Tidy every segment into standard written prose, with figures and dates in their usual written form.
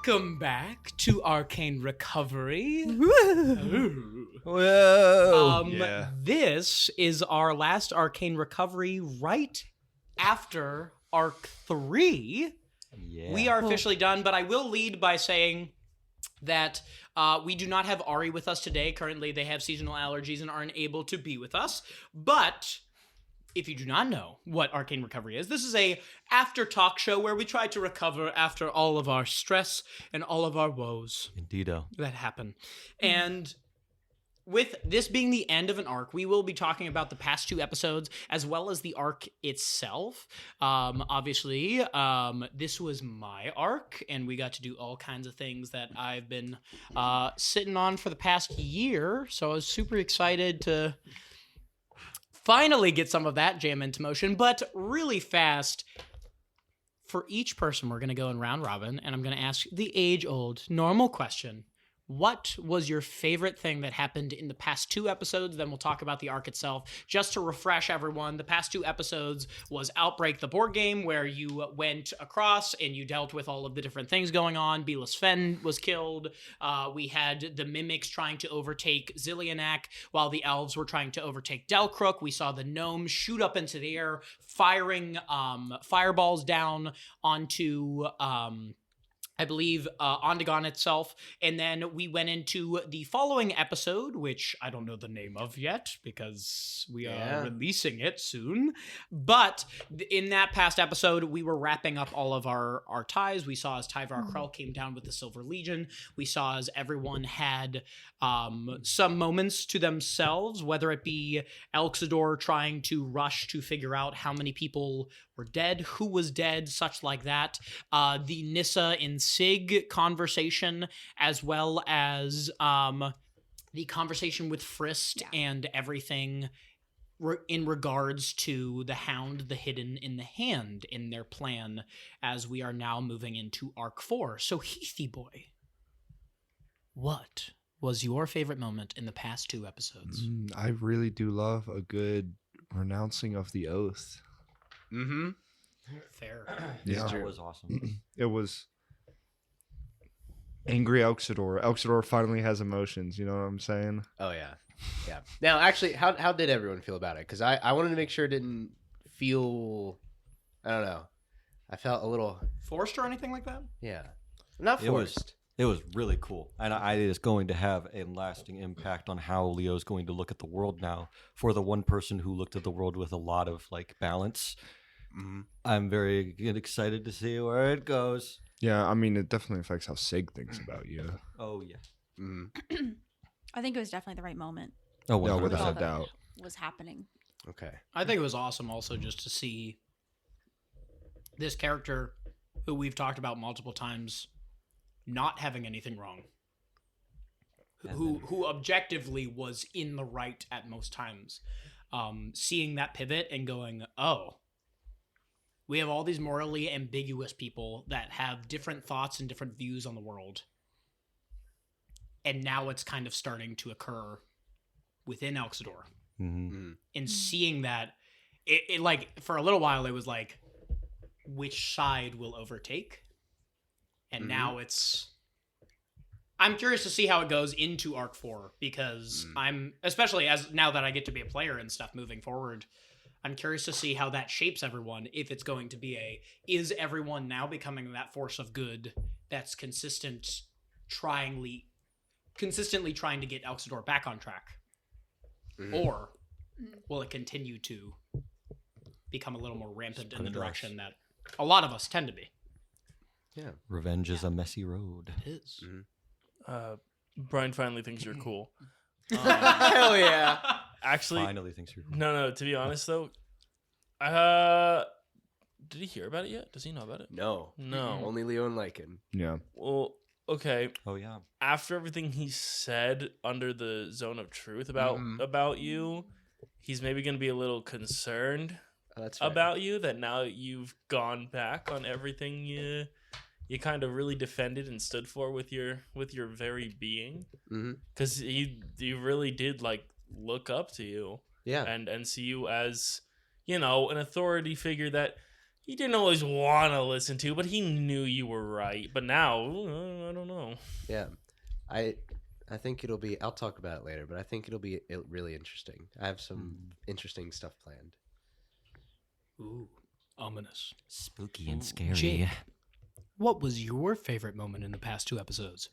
Welcome back to Arcane Recovery. Whoa! This is our last Arcane Recovery right after Arc 3. Yeah. We are officially done, but I will lead by saying that we do not have Ari with us today. Currently, they have seasonal allergies and aren't able to be with us. But if you do not know what Arcane Recovery is, this is a after talk show where we try to recover after all of our stress and all of our woes Indeedo. that happen. And with this being the end of an arc, we will be talking about the past 2 episodes as well as the arc itself. Obviously, this was my arc, and we got to do all kinds of things that I've been sitting on for the past year. So I was super excited to finally get some of that jam into motion. But really fast, for each person, we're going to go in round robin, and I'm going to ask the age-old normal question. What was your favorite thing that happened in the past 2 episodes? Then we'll talk about the arc itself. Just to refresh everyone, the past 2 episodes was Outbreak, the board game, where you went across and you dealt with all of the different things going on. Belis Fen was killed. We had the mimics trying to overtake Zillianak, while the elves were trying to overtake Delcrook. We saw the gnomes shoot up into the air, firing fireballs down onto I believe, Ondagon itself. And then we went into the following episode, which I don't know the name of yet because we are releasing it soon. But in that past episode, we were wrapping up all of our ties. We saw as Tyvar Krell came down with the Silver Legion. We saw as everyone had some moments to themselves, whether it be Elxidor trying to rush to figure out how many people were dead, who was dead, such like that. The Nissa and Sig conversation, as well as the conversation with Frist and everything in regards to the Hound, the Hidden in the Hand in their plan, as we are now moving into Arc 4. So, Heathy Boy, what was your favorite moment in the past 2 episodes? I really do love a good renouncing of the oath. Mm-hmm. Fair. Yeah, That was awesome. it was angry Elxidor. Elxidor finally has emotions. You know what I'm saying? Oh yeah, yeah. Now, actually, how did everyone feel about it? Because I wanted to make sure it didn't feel, I don't know. I felt a little Forced or anything like that? not forced. It was really cool. And it is going to have a lasting impact on how Leo's going to look at the world now. For the one person who looked at the world with a lot of balance. Mm-hmm. I'm very excited to see where it goes. Yeah, I mean, it definitely affects how Sig thinks about you. Oh, yeah. Mm-hmm. I think it was definitely the right moment. Oh, Yeah, 100%. without a All that doubt. was happening. Okay. I think it was awesome also just to see this character who we've talked about multiple times not having anything wrong. Who objectively was in the right at most times. Seeing that pivot and going, oh, we have all these morally ambiguous people that have different thoughts and different views on the world. And now it's kind of starting to occur within Elxidor. Mm-hmm. And seeing that, it like, for a little while, it was like, which side will overtake? And now I'm curious to see how it goes into Arc 4, because I'm, especially as now that I get to be a player and stuff moving forward, I'm curious to see how that shapes everyone, if it's going to be is everyone now becoming that force of good that's consistently trying to get Elxidor back on track? Or will it continue to become a little more rampant in the direction that a lot of us tend to be? Yeah. Revenge is a messy road. It is. Brian finally thinks you're cool. Hell yeah. Actually, Finally thinks you're cool. no. To be honest, though, did he hear about it yet? Does he know about it? No. No. Only Leo and Lycan. Yeah. Well, okay. Oh, yeah. After everything he said under the zone of truth about you, he's maybe going to be a little concerned That's fair. about you. That now you've gone back on everything you kind of really defended and stood for with your very being, because he really did look up to you, Yeah. and see you as, an authority figure that he didn't always want to listen to, but he knew you were right. But now, I don't know. Yeah, I think it'll be. I'll talk about it later, but I think it'll be really interesting. I have some interesting stuff planned. Ooh, ominous. Spooky and scary. Jake, what was your favorite moment in the past 2 episodes?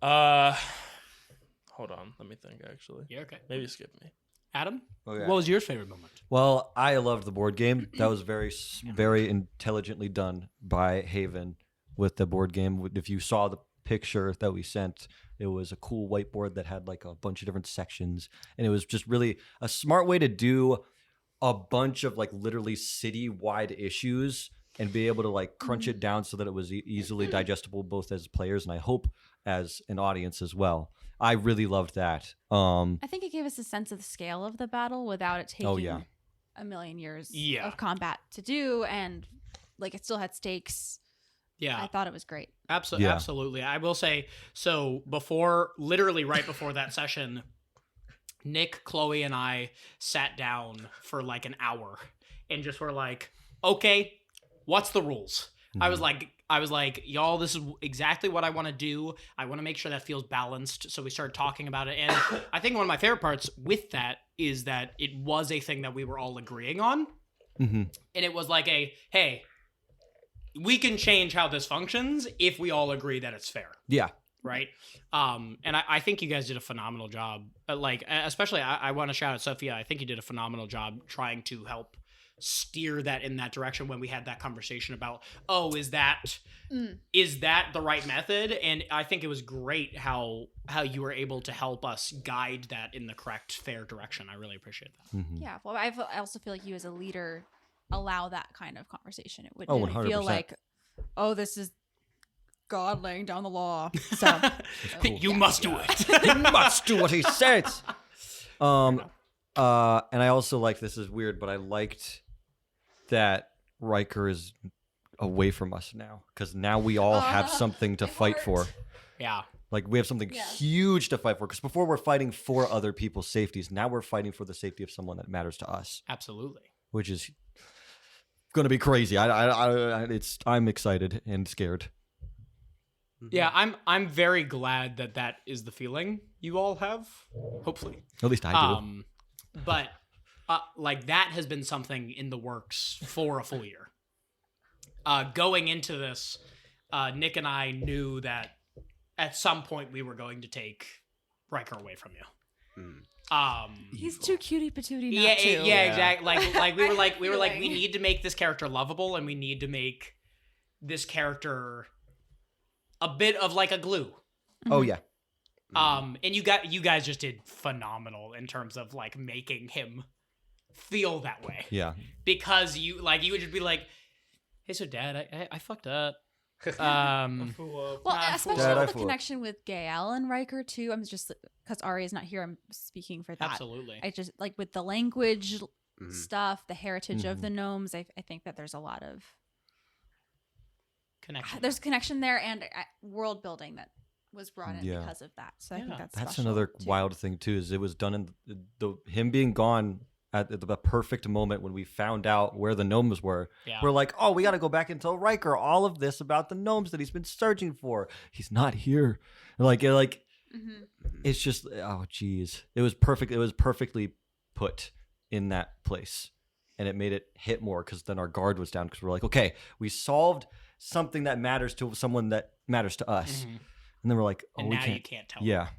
Hold on. Let me think, actually. Yeah, okay. Maybe skip me. Adam, Oh, yeah. what was your favorite moment? Well, I loved the board game. That was very intelligently done by Haven with the board game. If you saw the picture that we sent, it was a cool whiteboard that had like a bunch of different sections, and it was just really a smart way to do a bunch of like literally city-wide issues and be able to like crunch it down so that it was easily digestible both as players and I hope as an audience as well. I really loved that. I think it gave us a sense of the scale of the battle without it taking yeah. a million years Yeah. of combat to do, and like it still had stakes. Yeah. I thought it was great. Absolutely, Yeah. absolutely. I will say, so literally right before that session, Nick, Chloe, and I sat down for like an hour and just were like, okay, what's the rules? I was like, y'all, this is exactly what I want to do. I want to make sure that feels balanced. So we started talking about it. And I think one of my favorite parts with that is that it was a thing that we were all agreeing on. Mm-hmm. And it was like hey, we can change how this functions if we all agree that it's fair. Yeah. Right. And I think you guys did a phenomenal job. Like, especially I want to shout out Sophia. I think you did a phenomenal job trying to help steer that in that direction when we had that conversation about, is that the right method? And I think it was great how you were able to help us guide that in the correct, fair direction. I really appreciate that. Mm-hmm. Yeah. Well, I also feel like you as a leader allow that kind of conversation. It Oh, wouldn't feel 100%. like, this is God laying down the law. So You must do it. He must do what he says. And I also like, this is weird, but I liked that Riker is away from us now, because now we all have something to fight for. Yeah. Like, we have something huge to fight for, because before we're fighting for other people's safeties. Now we're fighting for the safety of someone that matters to us, Absolutely. which is going to be crazy. I'm excited and scared. Yeah, I'm very glad that is the feeling you all have. Hopefully. At least I do. But like that has been something in the works for a full year. Going into this, Nick and I knew that at some point we were going to take Riker away from you. he's too cutie patootie not Yeah, to. yeah, exactly. Like we were like we Feeling. need to make this character lovable, and we need to make this character a bit of like a glue. Oh, yeah. And you guys just did phenomenal in terms of like making him feel that way. Yeah. Because you would just be like, hey, so Dad, I fucked up. Well, especially Dad, I with the flew. connection with Gael and Riker too. I'm just because Ari is not here. I'm speaking for that. Absolutely. I just like with the language stuff, the heritage of the gnomes. I think that there's a lot of Connection. there's connection there and world building that was brought in Yeah. because of that. So I think that's That's special, another too. wild thing too. Is it was done in him being gone at the perfect moment when we found out where the gnomes were. Yeah. We're like, oh, we got to go back and tell Riker all of this about the gnomes that he's been searching for. He's not here. Like Mhm. it's just, oh geez, it was perfect. It was perfectly put in that place, and it made it hit more because then our guard was down because we're like, okay, we solved something that matters to someone that matters to us, Mhm. and then we're like, oh, And we now can't. you can't tell. Yeah.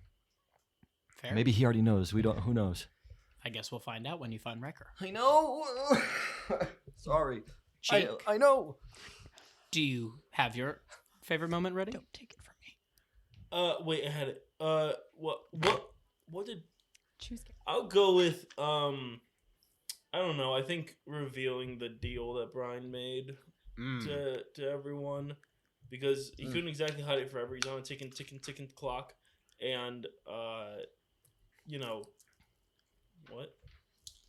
Fair. Maybe he already knows. We don't. Who knows? I guess we'll find out when you find Riker. I know. Sorry. Jake, I know. do you have your favorite moment ready? Don't take it from me. Wait, I had it. What did Choose. I'll go with I don't know. I think revealing the deal that Brian made to everyone, because he couldn't exactly hide it forever. He's on a ticking clock, and you know what?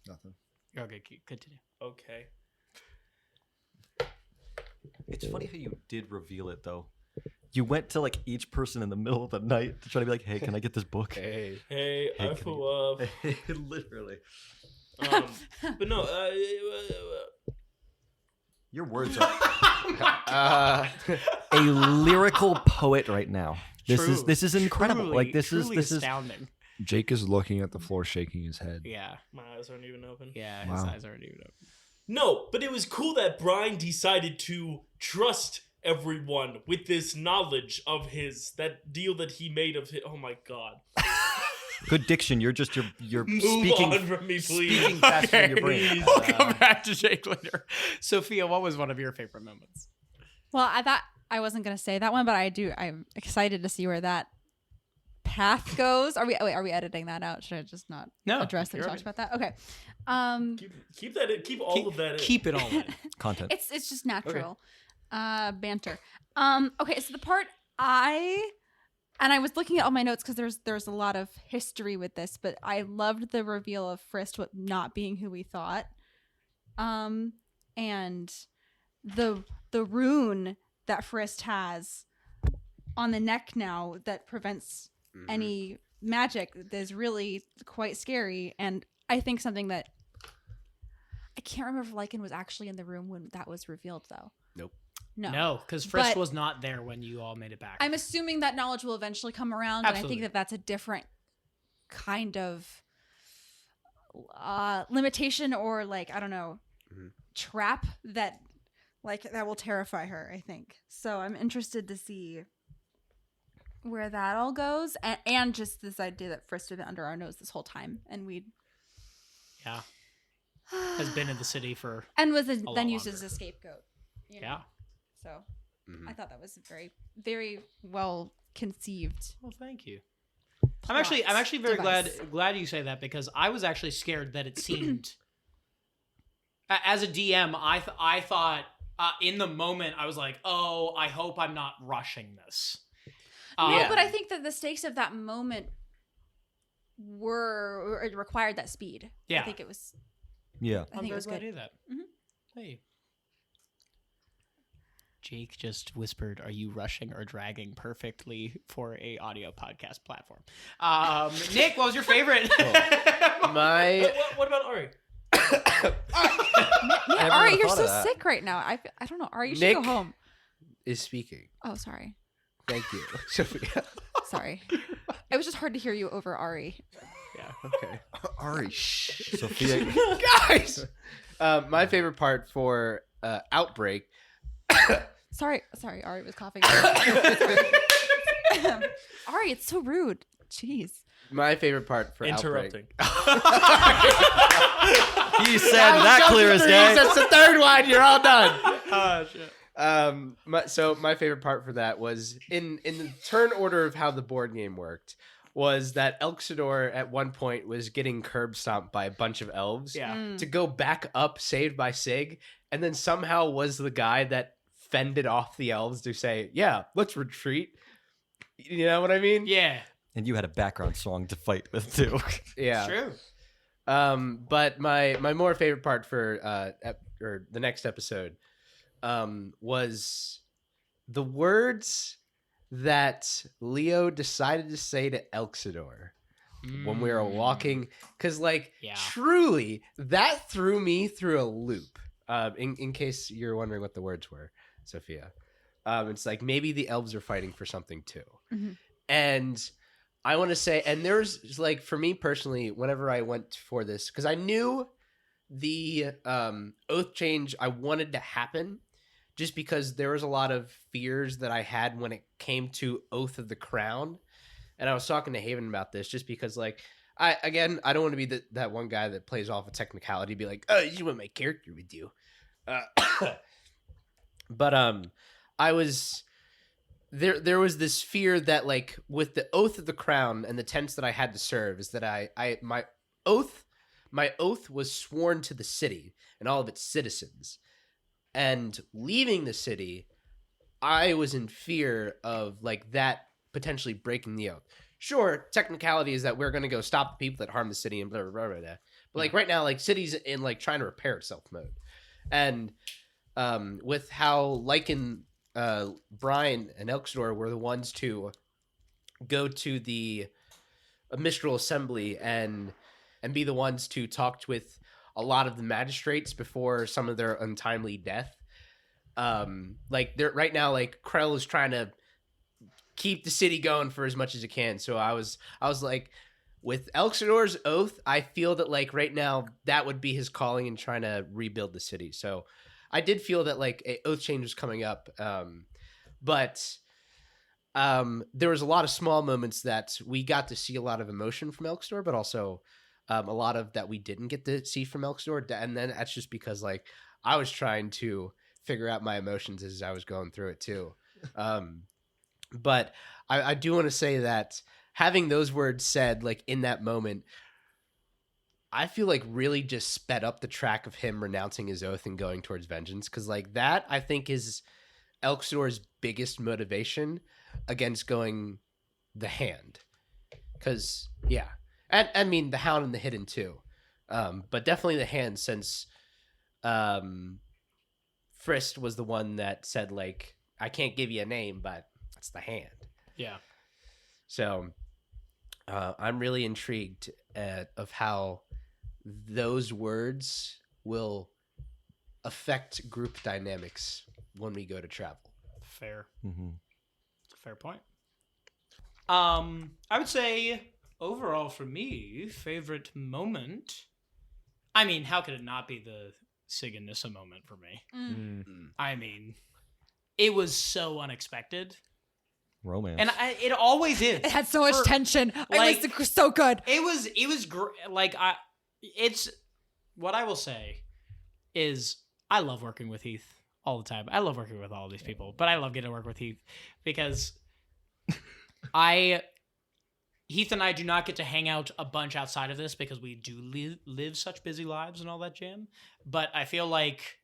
Nothing. Okay, continue. Okay. It's funny how you did reveal it though. You went to like each person in the middle of the night to try to be like, "Hey, can I get this book?" Hey. Hey, Hey, I can flew up. Literally. But no, Your words are Uh, a lyrical poet right now. True. This is incredible. Truly, Like this truly is astounding. Jake is looking at the floor, shaking his head. Yeah. My eyes aren't even open. Yeah, his Wow. eyes aren't even open. No, but it was cool that Brian decided to trust everyone with this knowledge of that deal that he made of his. Oh my god. good diction. You're Move speaking on from me, please. speaking faster than your brain. Please. We'll come back to Jake later. Sophia, what was one of your favorite moments? Well, I thought I wasn't gonna say that one, but I'm excited to see where that path goes. Are we editing that out? Should I just not address that we you're talked right. about that? Okay. Keep that in. Keep all of that in. Keep it all in. content. It's just natural banter. Okay, so the part I was looking at all my notes because there's a lot of history with this, but I loved the reveal of Frist not being who we thought, and the rune that Frist has on the neck now that prevents any magic is really quite scary, and I think something that I can't remember if Lycan was actually in the room when that was revealed though. Nope. No, because Frisk was not there when you all made it back. I'm assuming that knowledge will eventually come around, Absolutely. and I think that that's a different kind of limitation or like I don't know trap that will terrify her. I think so. I'm interested to see where that all goes, and just this idea that Frist had been under our nose this whole time, and we has been in the city for and was lot then used longer. as a scapegoat. You know? yeah. So I thought that was very, very well conceived. Well, thank you. I'm actually very device. glad you say that because I was actually scared that it seemed as a DM I thought in the moment I was like, oh, I hope I'm not rushing this. No, but I think that the stakes of that moment it required that speed. Yeah. I think it was. Yeah. I think it was glad good. to hear that. Mhm. Hey. Jake just whispered, "Are you rushing or dragging?" Perfectly for a audio podcast platform. Nick, what was your favorite? What about Ari? Yeah, Ari, you're so sick right now. I don't know. Ari, you should go Nick- home. Is speaking. Oh, sorry. Thank you, Sophia. Sorry. It was just hard to hear you over Ari. Okay. Ari, shh. Sophia. Guys! My favorite part for Outbreak. Sorry, Ari was coughing. Ari, it's so rude. Jeez. My favorite part for Interrupting. He said that clear as day. That's the third one. You're all done. Oh, shit. So my favorite part for that was in the turn order of how the board game worked was that Elxidor at one point was getting curb stomped by a bunch of elves Yeah. to go back up saved by Sig, and then somehow was the guy that fended off the elves to say, yeah, let's retreat. You know what I mean? Yeah. And you had a background song to fight with too. Yeah. True. But my more favorite part for or the next episode was the words that Leo decided to say to Elxidor when we were walking, because Yeah. truly that threw me through a loop. In case you're wondering what the words were, Sophia, it's like maybe the elves are fighting for something too. Mhm. And I want to say, and there's like for me personally, whenever I went for this, because I knew the oath change I wanted to happen, just because there was a lot of fears that I had when it came to Oath of the Crown, and I was talking to Haven about this, just because I don't want to be that one guy that plays off a technicality, be like, oh, you just want my character with you, but I was. There was this fear that with the Oath of the Crown and the tenets that I had to serve is that my oath was sworn to the city and all of its citizens, and leaving the city, I was in fear of that potentially breaking the oath. Sure, technicality is that we're going to go stop the people that harm the city and blah blah blah blah. blah. But right now, city's in trying to repair itself mode, and with how Brian and Elxidor were the ones to go to the Mistral Assembly and be the ones to talk with a lot of the magistrates before some of their untimely death. Like, they're right now, like, Krell is trying to keep the city going for as much as it can. So I was like, with Elxanor's oath, I feel that, like, right now that would be his calling in trying to rebuild the city. So I did feel that, like, a oath change was coming up. But there was a lot of small moments that we got to see a lot of emotion from Elxanor, but also a lot of that we didn't get to see from Elxanor. And then that's just because, like, I was trying to figure out my emotions as I was going through it too. But I do want to say that having those words said, like, in that moment, I feel like really just sped up the track of him renouncing his oath and going towards vengeance. Cause, like, that I think is Elxanor's biggest motivation against going the Hand. Cause yeah. And I mean the Hound and the Hidden too. But definitely the Hand, since Frist was the one that said, like, I can't give you a name, but it's the Hand. Yeah. So I'm really intrigued of how those words will affect group dynamics when we go to travel. Fair. Mm-hmm. It's a fair point. I would say overall for me, favorite moment. I mean, how could it not be the Sig and Nissa moment for me? I mean, it was so unexpected. Romance. And it always is. It had so much tension. like- It was so good. It's what I will say is I love working with Heath all the time. I love working with all these people, but I love getting to work with Heath because Heath and I do not get to hang out a bunch outside of this because we do live such busy lives and all that jam. But I feel like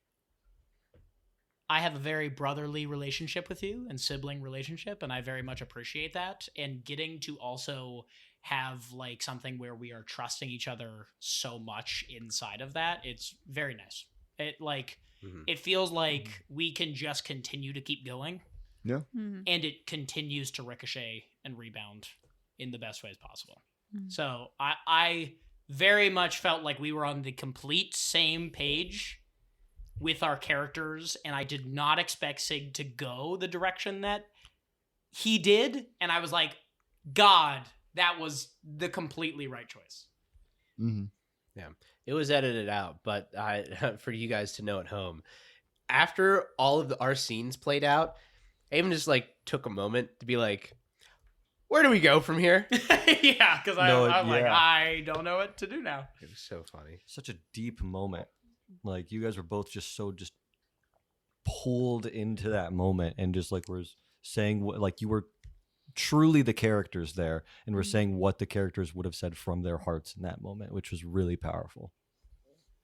I have a very brotherly relationship with you and sibling relationship, and I very much appreciate that. And getting to also have, like, something where we are trusting each other so much inside of that, it's very nice. It, like, it feels like we can just continue to keep going. Yeah. Mhm. And it continues to ricochet and rebound in the best ways possible. Mhm. So I very much felt like we were on the complete same page with our characters, and I did not expect Sig to go the direction that he did, and I was like, God, that was the completely right choice. Mm-hmm. It was edited out, but for you guys to know at home, after all of our scenes played out, I even just, like, took a moment to be like, where do we go from here? Yeah, because I'm like, I don't know what to do now. It was so funny. Such a deep moment. Like, you guys were both just so just pulled into that moment and just, like, were saying what, like, you were truly the characters there and were saying what the characters would have said from their hearts in that moment, which was really powerful.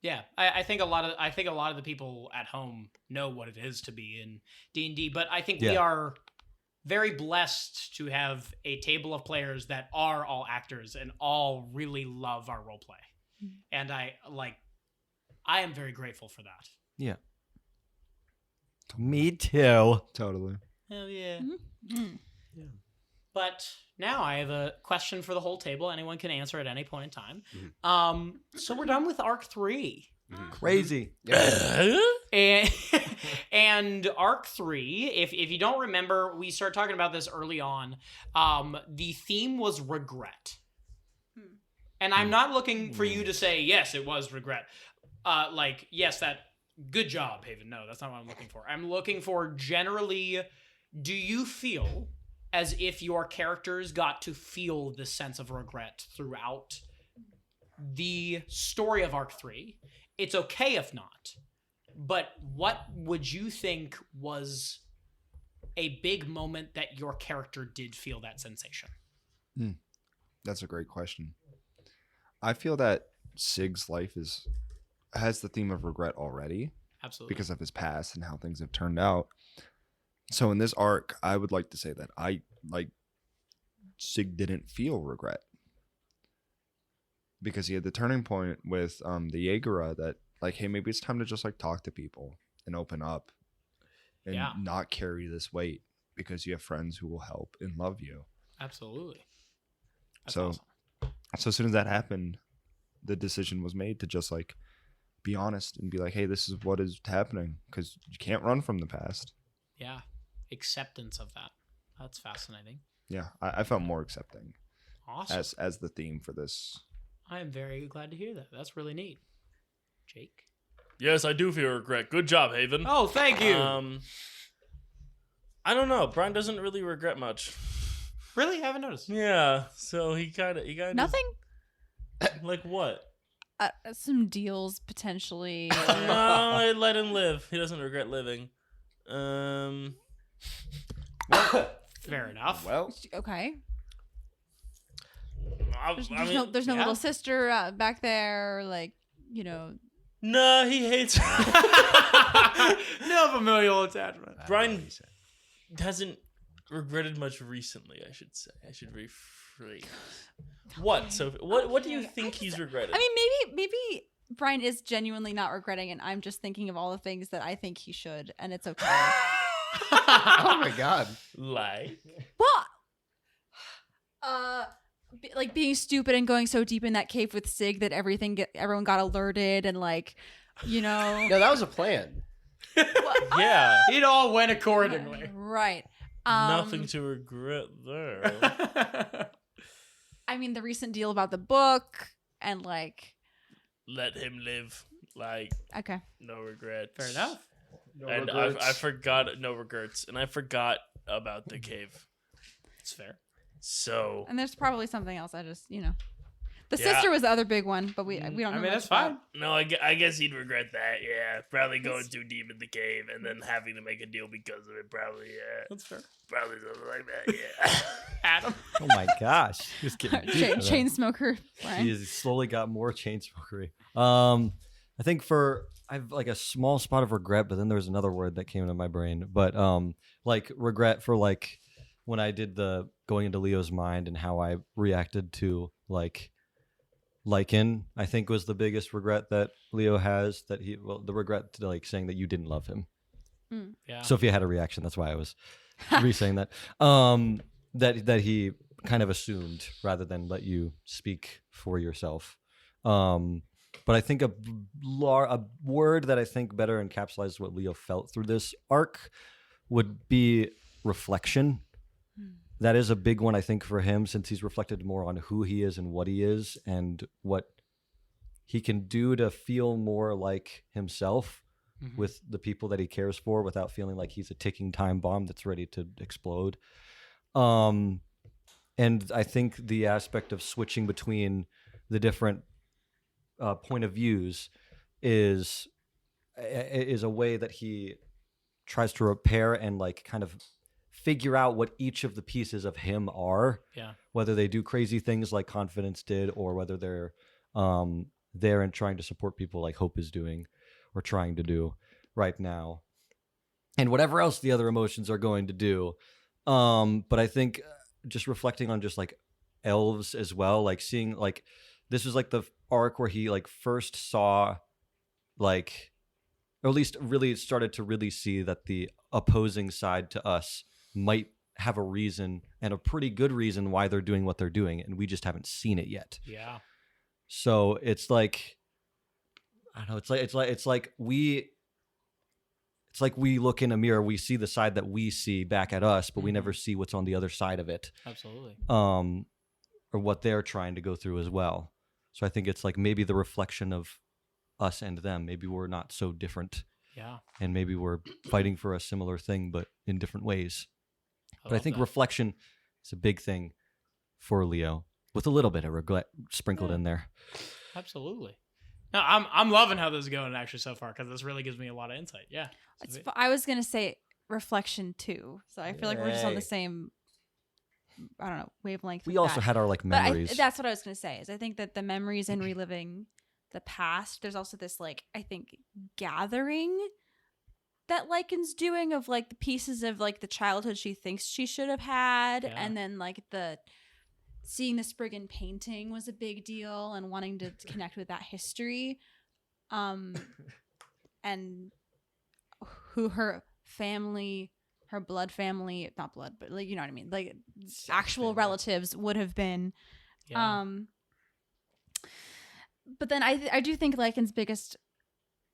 Yeah, I think a lot of the people at home know what it is to be in D&D, but I think we are very blessed to have a table of players that are all actors and all really love our role play. And I am very grateful for that. Yeah. Me too. Totally. Hell yeah. Mhm. But now I have a question for the whole table. Anyone can answer at any point in time. So we're done with Arc 3. Crazy. And, and Arc 3, if you don't remember, we started talking about this early on. The theme was regret. And I'm not looking for you to say, yes, it was regret. Like, yes, that good job, Haven. No, that's not what I'm looking for. I'm looking for generally, do you feel as if your characters got to feel this sense of regret throughout the story of Arc 3? It's okay if not. But what would you think was a big moment that your character did feel that sensation? That's a great question. I feel that Sig's life has the theme of regret already Absolutely. because of his past and how things have turned out. So in this arc, I would like to say that Sig didn't feel regret because he had the turning point with the Jaegera that, like, hey, maybe it's time to just, like, talk to people and open up and not carry this weight because you have friends who will help and love you. Absolutely. That's So awesome. as soon as that happened, the decision was made to just, like, be honest and be like, hey, this is what is happening, because you can't run from the past. Yeah. Acceptance of that. That's fascinating. Yeah, I felt more accepting Awesome. as the theme for this. I am very glad to hear that. That's really neat. Jake? Yes, I do feel regret. Good job, Haven. Oh, thank you. I don't know. Brian doesn't really regret much. Really? I haven't noticed. Yeah, so he kind of Nothing. like what? Some deals potentially. No, I let him live. He doesn't regret living. Fair enough. Well, Okay. I There's no yeah. little sister back there, like, no, he hates. No familial attachment. Brian hasn't regretted much recently. I should say. I should rephrase. What? So what do you Okay. think he's regretted? I mean, maybe Brian is genuinely not regretting, and I'm just thinking of all the things that I think he should, and it's okay. Oh my god. Like, Well, like being stupid and going so deep in that cave with Sig that everyone got alerted and like, No, that was a plan. yeah, It all went accordingly. right. nothing to regret there. I mean, the recent deal about the book and like, Let him live. Like, okay. no regrets. Fair enough. And I forgot no regrets, and I forgot about the cave. It's fair. So And there's probably something else. I just, the Yeah. sister was the other big one, but we don't know. I mean, much that's about. fine. no, I guess he'd regret that. Yeah, probably going too deep in the cave and then having to make a deal because of it. Probably, yeah, That's fair. probably something like that. Yeah. Adam. Oh my gosh, just getting deep for that. Chain smoker. Brian. He has slowly got more chain smokery. I think I've like a small spot of regret, but then there was another word that came into my brain. But like regret for like when I did the going into Leo's mind and how I reacted to like Lycan, I think was the biggest regret that Leo has. The regret to like saying that you didn't love him. Yeah. Sophia had a reaction. That's why I was re-saying that. That he kind of assumed rather than let you speak for yourself. But I think a word that I think better encapsulates what Leo felt through this arc would be reflection. That is a big one, I think, for him, since he's reflected more on who he is and what he is and what he can do to feel more like himself with the people that he cares for without feeling like he's a ticking time bomb that's ready to explode. And I think the aspect of switching between the different point of views is a way that he tries to repair and like kind of figure out what each of the pieces of him are. Yeah. Whether they do crazy things like Confidence did, or whether they're there and trying to support people like Hope is doing or trying to do right now, and whatever else the other emotions are going to do. But I think just reflecting on just like elves as well, like seeing like this was like the arc where he like first saw like, or at least really started to really see that the opposing side to us might have a reason, and a pretty good reason, why they're doing what they're doing, and we just haven't seen it yet. Yeah. So it's like, I don't know, it's like we look in a mirror, we see the side that we see back at us, but we never see what's on the other side of it. Absolutely. Or what they're trying to go through as well. So I think it's like maybe the reflection of us and them. Maybe we're not so different, Yeah. and maybe we're fighting for a similar thing, but in different ways. But I love think that. reflection is a big thing for Leo, with a little bit of regret sprinkled in there. Absolutely. No, I'm loving how this is going actually so far, because this really gives me a lot of insight. Yeah. I was gonna say reflection too, so I feel like we're just on the Yay. same, I don't know, wavelength. We with also that. had our like But memories. that's what I was gonna say. Is I think that the memories and reliving the past, there's also this like, I think, gathering that Lycan's doing of like the pieces of like the childhood she thinks she should have had, Yeah. and then like the seeing the Spriggan painting was a big deal and wanting to connect with that history, and who her family, her blood family, not blood, but like, you know what I mean, like actual relatives would have been. Yeah. But then I do think Lycan's biggest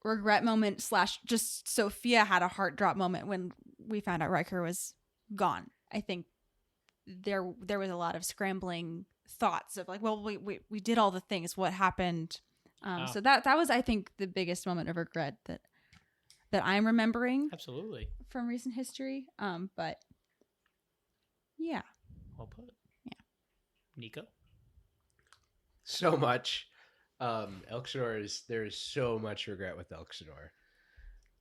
regret moment / just Sophia had a heart drop moment when we found out Riker was gone. I think there was a lot of scrambling thoughts of like, well, we did all the things. What happened? So that was, I think, the biggest moment of regret that I'm remembering Absolutely. from recent history. But yeah. Well put. Yeah. Nico? So much. Elxinor there's so much regret with Elxinor.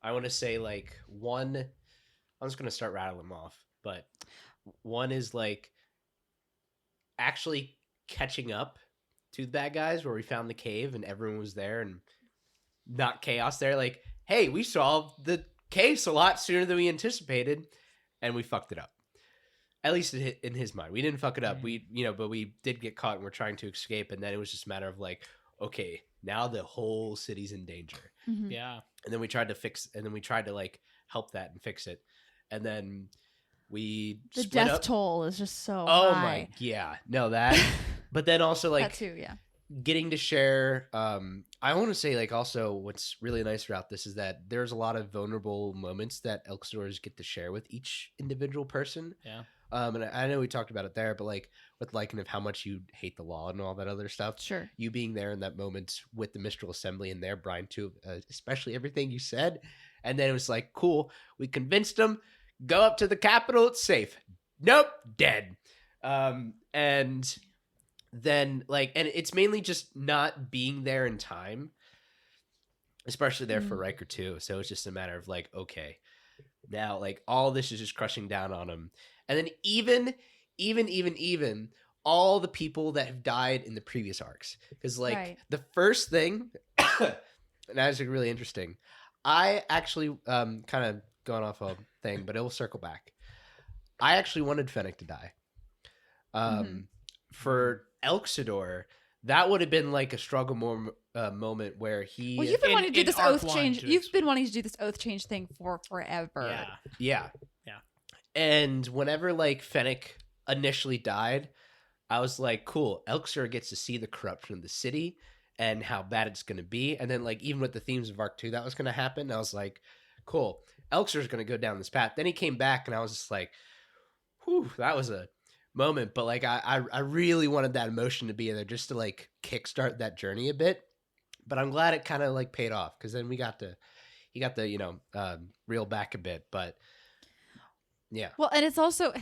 I want to say like one, I'm just going to start rattling them off, but one is like actually catching up to the bad guys where we found the cave and everyone was there and not chaos there. Like, hey, we solved the case a lot sooner than we anticipated and we fucked it up. At least in his mind, we didn't fuck it up. We, but we did get caught and we're trying to escape. And then it was just a matter of like, okay, now the whole city's in danger. Mm-hmm. Yeah. And then we tried to like help that and fix it. And then we The split death up. toll is just so Oh high. my, yeah, no that. But then also like that too, yeah. getting to share. I want to say like also what's really nice about this is that there's a lot of vulnerable moments that Elxinors get to share with each individual person. Yeah. And I know we talked about it there, but like with Lycan of how much you hate the law and all that other stuff. Sure. You being there in that moment with the Mistral Assembly and there, Brian, too, especially everything you said. And then it was like, cool, we convinced them, go up to the Capitol, it's safe. Nope, dead. And then like, and it's mainly just not being there in time, especially there for Riker too. So it's just a matter of like, okay, now like all this is just crushing down on him. And then even all the people that have died in the previous arcs. Because like Right. the first thing, and that's really interesting. I actually kind of going off a thing, but it will circle back. I actually wanted Fennec to die. For Elxidor, that would have been like a struggle moment where he. Well, you've been wanting to do in this Arc oath one, change. to You've been wanting to do this oath change thing for forever. Yeah. Yeah. Yeah. And whenever like Fennec initially died, I was like, cool, Elxir gets to see the corruption of the city and how bad it's going to be. And then like even with the themes of Arc 2 that was going to happen, I was like, cool, Elxir's going to go down this path. Then he came back and I was just like, whew, that was a moment. But like I really wanted that emotion to be there just to like kickstart that journey a bit. But I'm glad it kind of like paid off because then he got to reel back a bit. But yeah. Well, and it's also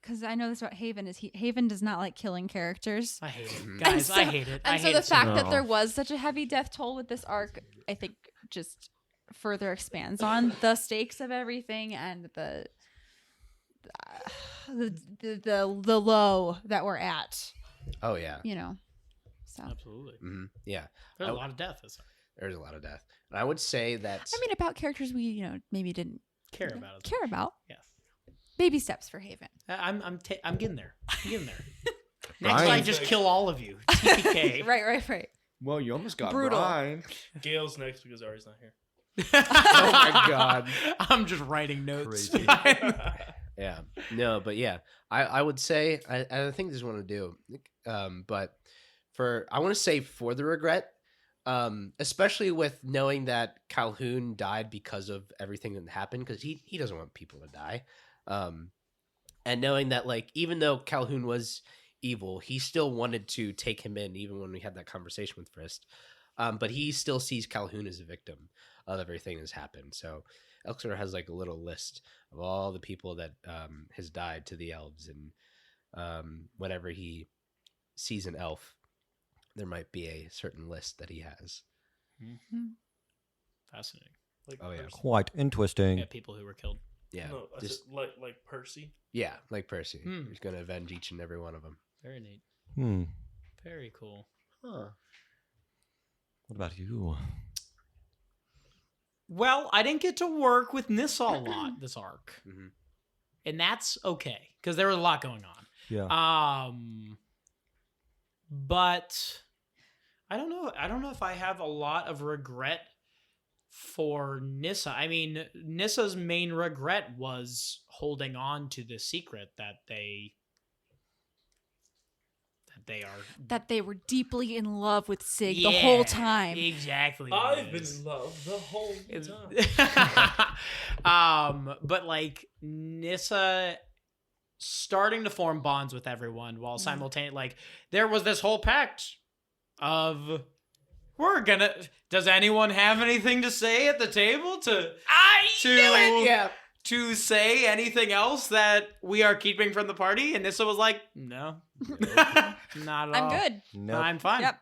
because I know this about Haven is Haven does not like killing characters. I hate it. Mhm. Guys, And so- I hate it. And I so hate the it so fact much. that there was such a heavy death toll with this arc, I think, just further expands on the stakes of everything and the low that we're at. Oh yeah. So Absolutely. Yeah. There's a lot of death. There's a lot of death. And I would say that I mean, about characters we maybe didn't Care about it. care about. Yes. Baby steps for Haven. I'm getting there. I'm getting there. Brian- Next, I just kill all of you. TPK. Right. Well, you almost got Brutal. Brian. Gail's next because Ari's not here. Oh my God. I'm just writing notes. Crazy. Yeah. No, but yeah. I would say I think this is what I do. But I want to say for the regret, especially with knowing that Calhoun died because of everything that happened, because he doesn't want people to die. And knowing that like even though Calhoun was evil, he still wanted to take him in, even when we had that conversation with Frist. But he still sees Calhoun as a victim of everything that's happened. So Elxir has like a little list of all the people that has died to the elves, and whenever he sees an elf, there might be a certain list that he has. Fascinating. Like Oh, yeah. Percy. Quite interesting. Yeah, people who were killed. Yeah, No, I just said like Percy. yeah, like Percy. Hmm. He's going to avenge each and every one of them. Very neat. Hmm. Very cool. Huh. What about you? Well, I didn't get to work with Nissa a lot this arc. Mhm. And that's okay, because there was a lot going on. Yeah. But I don't know. I don't know if I have a lot of regret for Nissa. I mean, Nissa's main regret was holding on to the secret that that they were deeply in love with Sig the whole time. Exactly. I've been in love the whole time. But like Nissa starting to form bonds with everyone while simultaneously, like there was this whole pact of does anyone have anything to say at the table to say anything else that we are keeping from the party? And Nissa was like, no, not at all. I'm good. Nope. I'm fine. Yep.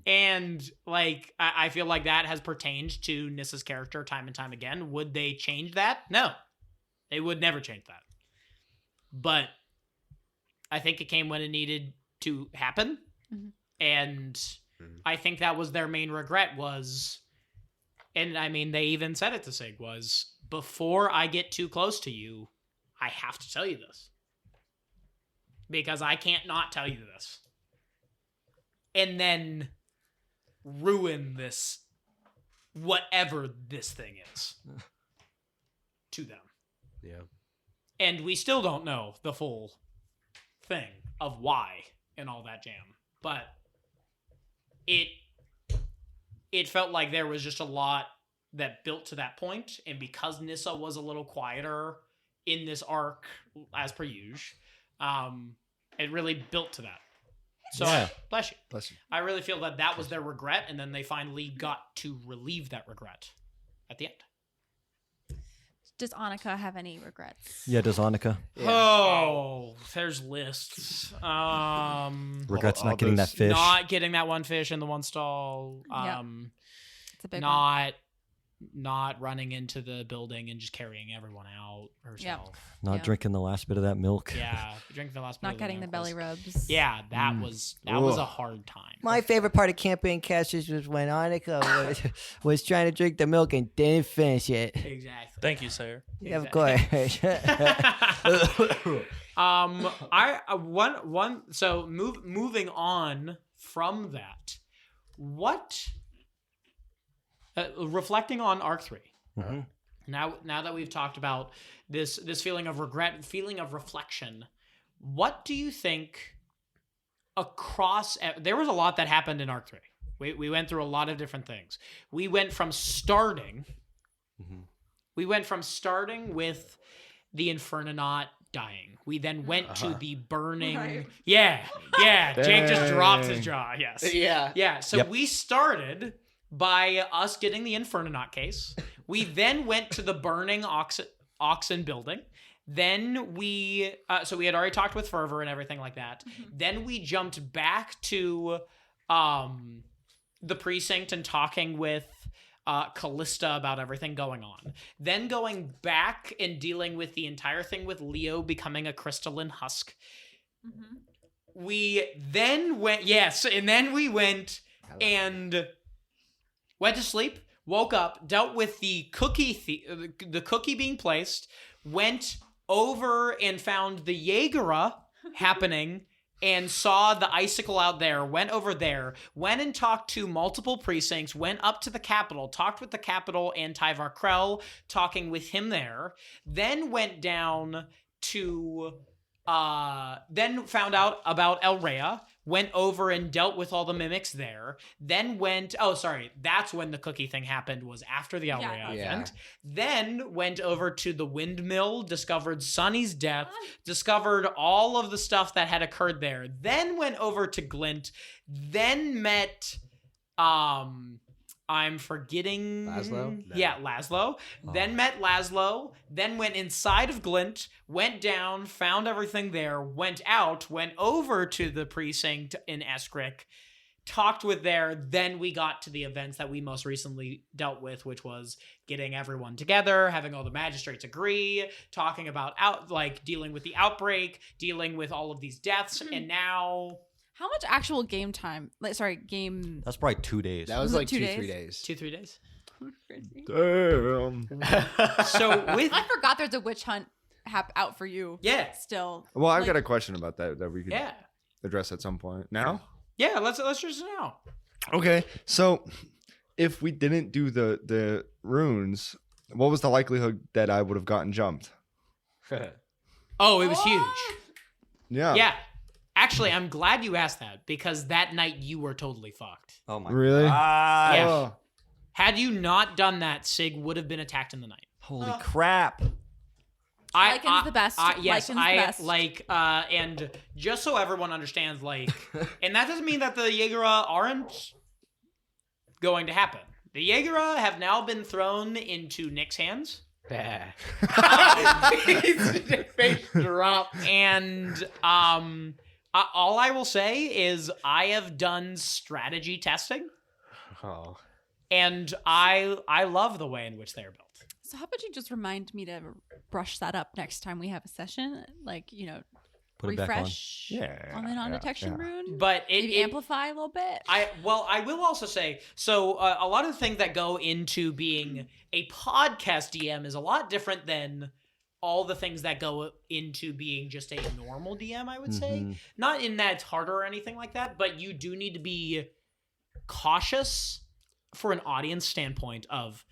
And like I feel like that has pertained to Nissa's character time and time again. Would they change that? No, they would never change that. But I think it came when it needed to happen. Mhm. And I think that was their main regret was, and I mean, they even said it to Sig, was before I get too close to you, I have to tell you this. Because I can't not tell you this. And then ruin this, whatever this thing is, to them. Yeah. And we still don't know the full thing of why and all that jam. But it felt like there was just a lot that built to that point. And because Nissa was a little quieter in this arc, as per usual, it really built to that. So, Yeah. bless you. Bless you. I really feel that that was their regret, and then they finally got to relieve that regret at the end. Does Annika have any regrets? Yeah, does Annika Oh, there's lists. regrets all not getting that those- fish? Not getting that one fish in the one stall. Yep. It's a big one. Not running into the building and just carrying everyone out herself. Not Yeah. drinking the last bit of that milk. Yeah, drinking the last. bit Not of getting the milk belly was- rubs. Yeah, that was a hard time. My favorite part of campaign casters was when Annika was trying to drink the milk and didn't finish it. Exactly. Thank you, Sayer. Yeah, of course. Moving on from that, what reflecting on Arc 3. Mhm. Now that we've talked about this feeling of regret, feeling of reflection, what do you think there was a lot that happened in Arc 3. We went through a lot of different things. We went from starting with the Infernonaut dying. We then went to the burning. Right. Yeah. Jake just dropped his Dang. jaw. Yes. Yeah. Yeah. So Yep. we started by us getting the Infernonaut case. We then went to the burning Oxen building. Then we had already talked with Fervor and everything like that. Then we jumped back to the precinct and talking with Callista about everything going on. Then going back and dealing with the entire thing with Leo becoming a crystalline husk. We then went we went to sleep, woke up, dealt with the cookie being placed, went over and found the Jaegera happening and saw the icicle out there, went over there, went and talked to multiple precincts, went up to the Capitol, talked with the Capitol and Tyvar Krell, talking with him there, then went down to then found out about El Rhea, went over and dealt with all the mimics there, then that's when the cookie thing happened, was after the El Rhea Yeah. event. Then went over to the windmill, discovered Sunny's death, discovered all of the stuff that had occurred there, then went over to Glint, then met I'm forgetting Laszlo? No. Yeah, Laszlo. Then met Laszlo, then went inside of Glint, went down, found everything there, went out, went over to the precinct in Eskrick, talked with there, then we got to the events that we most recently dealt with, which was getting everyone together, having all the magistrates agree, talking about dealing with the outbreak, dealing with all of these deaths, and now How much actual game time? Game. That's probably 2 days. That was Was it like 2 2-3 days? days. 2-3 days. Damn. So with I forgot there's a witch hunt out for you. yeah, Still. Well, I've Like- got a question about that we could yeah, address at some point. Now? yeah. Let's just now. Okay. So if we didn't do the runes, what was the likelihood that I would have gotten jumped? Oh, it was huge. Yeah. Yeah. Actually, I'm glad you asked that because that night you were totally fucked. Oh my Really? god. Yeah. Oh. Had you not done that, Sig would have been attacked in the night. Holy crap. Lycan's the best. Yes, Lycan's the best. and just so everyone understands, like, and that doesn't mean that the Jaegera aren't going to happen. The Jaegera have now been thrown into Nick's hands. Face drop. And all I will say is I have done strategy testing, Oh. and I love the way in which they are built. So how about you just remind me to brush that up next time we have a session? Like, Put it back on. refresh Yeah, on the non-detection rune. But Maybe amplify a little bit. I will also say, so a lot of the things that go into being a podcast DM is a lot different than all the things that go into being just a normal DM, I would say. Mhm. Not in that it's harder or anything like that, but you do need to be cautious for an audience standpoint of,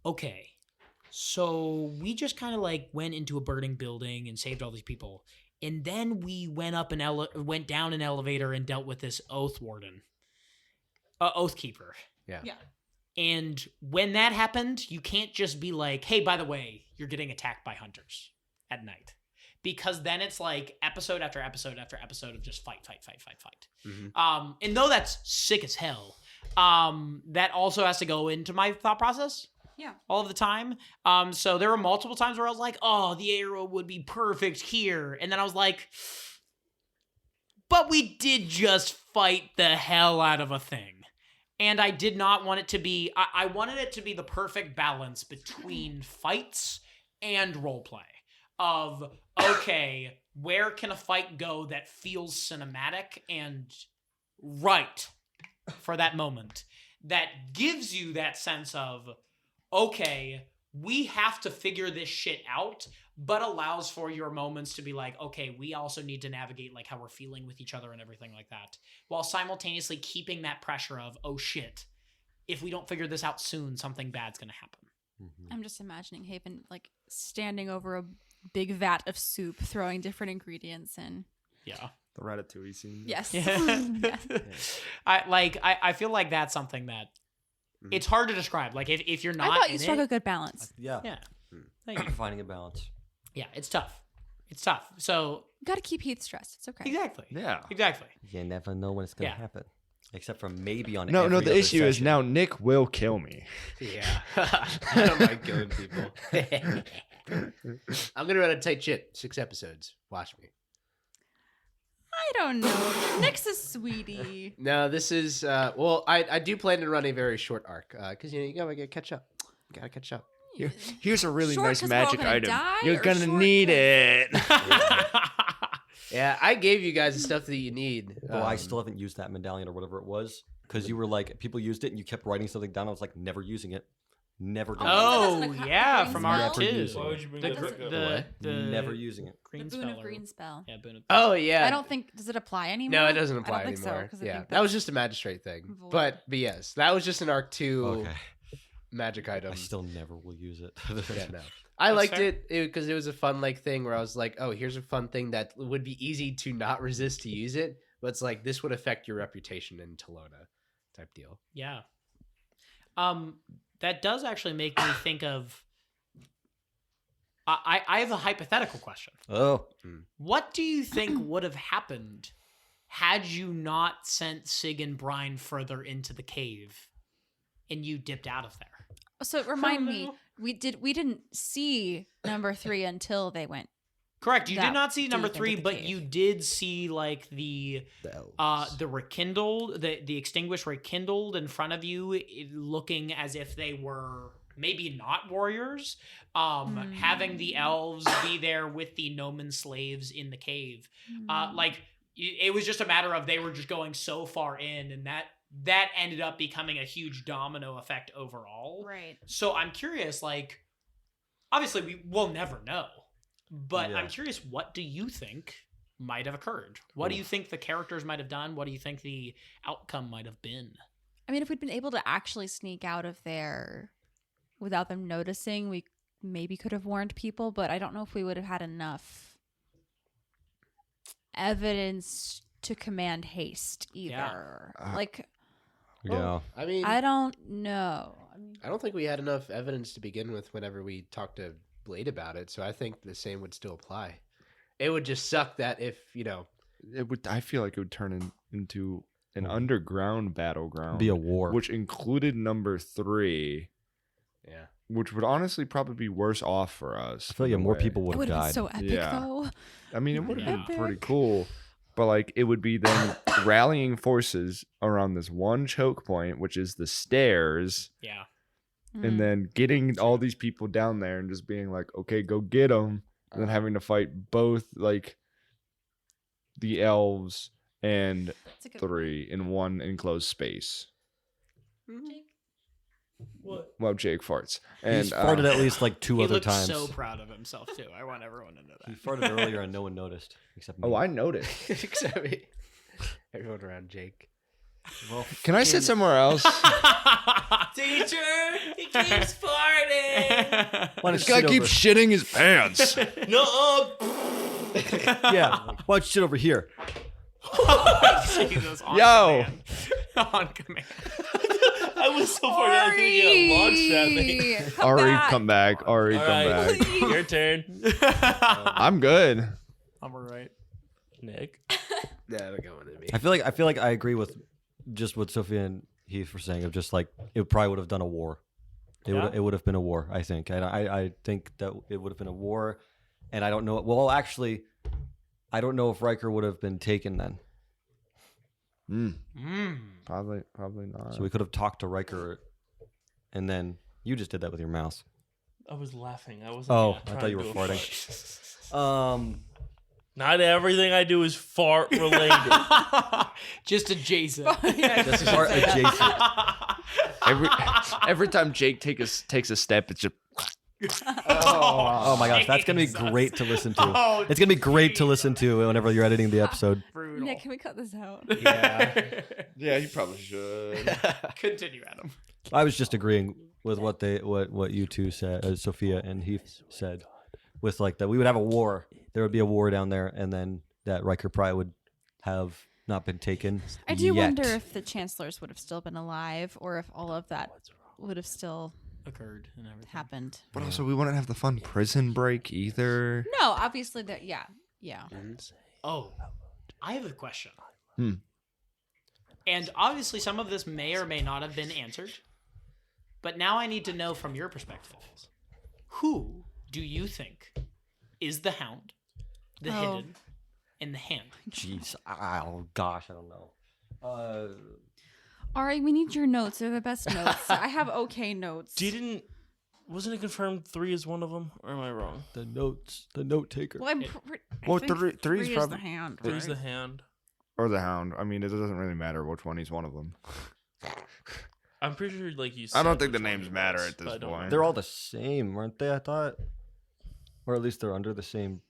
okay, so we just kind of like went into a burning building and saved all these people. And then we went up went down an elevator and dealt with this oath keeper. Yeah. And when that happened, you can't just be like, hey, by the way, you're getting attacked by hunters at night. Because then it's like episode after episode after episode of just fight. Mhm. And though that's sick as hell, that also has to go into my thought process. Yeah. All of the time. So there were multiple times where I was like, oh, the arrow would be perfect here. And then I was like, but we did just fight the hell out of a thing. And I did not want it to be, I wanted it to be the perfect balance between fights and roleplay. Of, okay, where can a fight go that feels cinematic and right for that moment? That gives you that sense of, okay, we have to figure this shit out, but allows for your moments to be like, okay, we also need to navigate like how we're feeling with each other and everything like that, while simultaneously keeping that pressure of, oh shit, if we don't figure this out soon, something bad's gonna happen. I'm just imagining Haven like standing over a big vat of soup, throwing different ingredients in. Yeah. The Ratatouille scene. Yes. Yes. I feel like that's something that it's hard to describe. Like if you're not I thought in you struck it, a good balance. Yeah. yeah. Thank you. Finding a balance. Yeah, it's tough. It's tough. So You got to keep Heath stressed. It's okay. exactly. Yeah. Exactly. You never know when it's going to Yeah. happen. Except for maybe on No, every the other issue is session. now Nick will kill me. Yeah. I don't like killing people. I'm gonna run a tight ship. 6 episodes. Watch me. I don't know. Nick's a sweetie. No, this is well, I do plan to run a very short arc because you gotta catch up. Gotta catch up. Here's a really Short nice 'cause we're all magic gonna item. die, You're or gonna short need 'cause- it. Yeah, I gave you guys the stuff that you need. Well, I still haven't used that medallion or whatever it was because you were like, people used it and you kept writing something down. I was like, never using it. Never doing Oh, Doesn't a yeah, green from spell? Arc Never 2. using Why would you bring The, that the, back up? the, it. the Never using it. green The boon of spell. green spell. Yeah, boon of Oh yeah. I don't think does it apply anymore. No, it doesn't I apply don't think anymore. So, 'cause I yeah, think that was that's just a magistrate thing. void. But yes, that was just an arc 2 Okay. magic item. I still never will use it. Yeah, no. I liked fair. it because it was a fun thing where I was like, oh, here's a fun thing that would be easy to not resist to use it, but it's like this would affect your reputation in Telona type deal. Yeah. That does actually make me think of. I have a hypothetical question. Oh. What do you think would have happened had you not sent Sig and Brine further into the cave, and you dipped out of there? So remind me, we didn't see number 3 until they went. Correct. You did That not see deep number into 3, the but cave. you did see like the rekindled, the extinguished rekindled in front of you, looking as if they were maybe not warriors. Having the elves be there with the Noman slaves in the cave. Like it was just a matter of they were just going so far in, and that ended up becoming a huge domino effect overall. Right. So I'm curious, like, obviously we will never know, but Yeah. I'm curious, what do you think might have occurred? What do you think the characters might have done? What do you think the outcome might have been? I mean, if we'd been able to actually sneak out of there without them noticing, we maybe could have warned people, but I don't know if we would have had enough evidence to command haste either. Like, Yeah. I mean, I don't know. I mean, I don't think we had enough evidence to begin with whenever we talked to Blade about it, so I think the same would still apply. It would just suck that if, It would. I feel like it would turn into an underground battleground. Be a war. which included number 3. yeah. Which would honestly probably be worse off for us. I feel like in a more way. people it would have would have been died. so epic, Yeah. though. I mean, it would have been pretty Epic. cool, but like it would be then rallying forces around this one choke point, which is the stairs, Yeah. Mm. and then getting all these people down there and just being like, okay, go get them, and then having to fight both like the elves and That's a good 3 in one enclosed space. What? Well, Jake farts, and He's farted at least like 2 He other looked times. so proud of himself too. I want everyone to know He that. farted earlier and no one noticed except me. oh, I noticed. Except me. Everyone around Jake. Well, Can I sit somewhere else? Teacher, he keeps farting. why don't This you guy sit keeps shitting his pants. No. over- Yeah. Why don't you sit over here? Jesus, on Yo. command. On command. I was so far down thinking I launched at me. Ari, come back. Ari, All come right, back. your turn, I'm good. I'm alright. Nick. Nah, don't go into me. I feel like I agree with just what Sophia and Heath were saying of just like it probably would have done a war. It would have been a war, I think. And I think that it would have been a war, and I don't know. Well, actually, I don't know if Riker would have been taken then. Probably not. So we could have talked to Riker, and then you just did that with your mouse. I was laughing. I wasn't. Oh, I trying thought you to were do a farting. fart. Not everything I do is fart related. Just adjacent. That's far adjacent. Every time Jake takes a step, it's just. Oh my gosh, that's gonna be great to listen to. Oh, It's gonna be great to listen to whenever you're editing the episode. Brutal. Nick, can we cut this out? Yeah, you probably should. Continue, Adam. I was just agreeing with what you two said, Sophia and Heath said, with like that we would have a war. There would be a war down there, and then that Riker probably would have not been taken. I do yet. wonder if the chancellors would have still been alive, or if all of that would have still Occurred and everything. happened. But also, we wouldn't have the fun prison break either. No, obviously that. Yeah. Oh, I have a question. Hmm. And obviously, some of this may or may not have been answered. But now I need to know from your perspective. Who do you think is the Hound, the Oh. Hidden, and the Hand? Jeez, oh gosh, I don't know. Ari, we need your notes. They're the best notes. I have okay notes. Wasn't it confirmed 3 is one of them, or am I wrong? The note taker. Well, Well, I think three's three is probably- the hand. Three's right? the hand. Or the Hound. I mean, it doesn't really matter which one. He's one of them. I'm pretty sure, like you. I don't said think the which one names it matter was, at this but I don't point. know. They're all the same, aren't they? I thought, or at least they're under the same.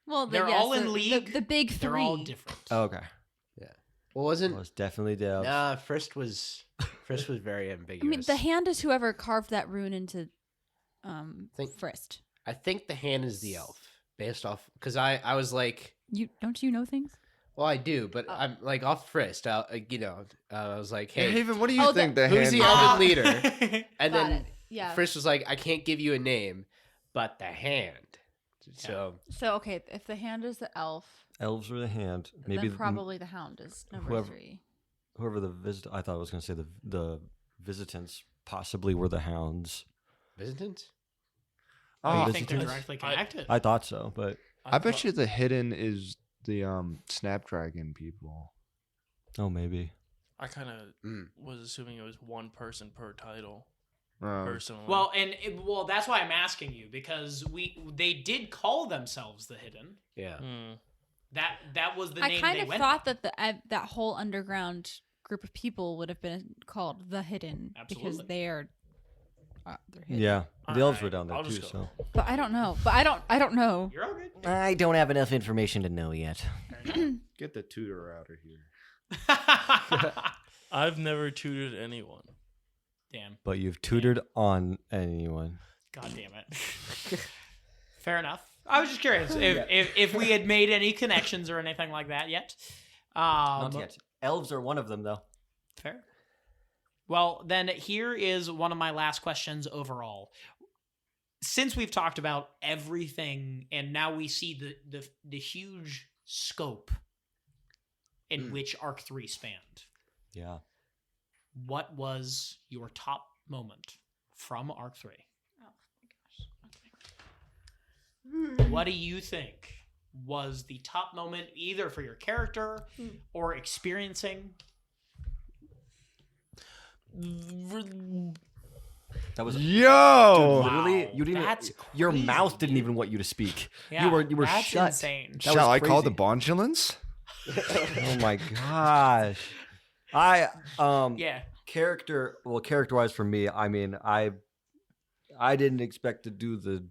Well, They're yes, all in the- league. The big 3. They're all different. Oh, okay, Well, wasn't well, it's definitely Dale. Frist was very I ambiguous. mean, the hand is whoever carved that rune into Think- Frist. I think the hand is the elf, based off because I was like, Don't you know things? well, I do, but I'm like off Frist. I was like, hey, Haven, what do you Oh, think the- the who's hand? the elven leader? And Got then it. Yeah. Frist was like, I can't give you a name, but the hand. So So okay, if the hand is the elf, Elves are the hand. Maybe then probably the hound is number whoever- 3. whoever the I thought I was going to say the visitants possibly were the hounds. visitant. I Oh, think they're visitors? directly connected. I thought so, but I bet you the hidden is the Snapdragon people. oh, maybe. I kind of Mm. was assuming it was one person per title. Um, Personally. Well, that's why I'm asking you, because they did call themselves the Hidden. Yeah. Hmm. That was the I name kind they of went thought that that whole underground group of people would have been called the Hidden because Absolutely. they're hidden. Yeah, the elves were Alright, down there I'll too. just go. So But I don't know. But I don't know. You're all good. I don't have enough information to know yet. Get the tutor out of here. I've never tutored anyone. Damn. but you've tutored on anyone. God damn it. Fair enough. I was just curious if we had made any connections or anything like that yet. Not yet. Elves are one of them, though. Fair. Well, then here is one of my last questions overall. Since we've talked about everything, and now we see the huge scope in which Arc 3 spanned, Yeah. what was your top moment from Arc 3? Oh my gosh. What do you think was the top moment, either for your character or experiencing? That was Yo. literally Wow, you didn't. that's Your crazy, mouth didn't dude. even want you to speak. Yeah, you were That's shut. insane. That Shall was I call the crazy. bondulance? Oh my gosh. I Yeah. character-wise for me, I mean, I didn't expect to do the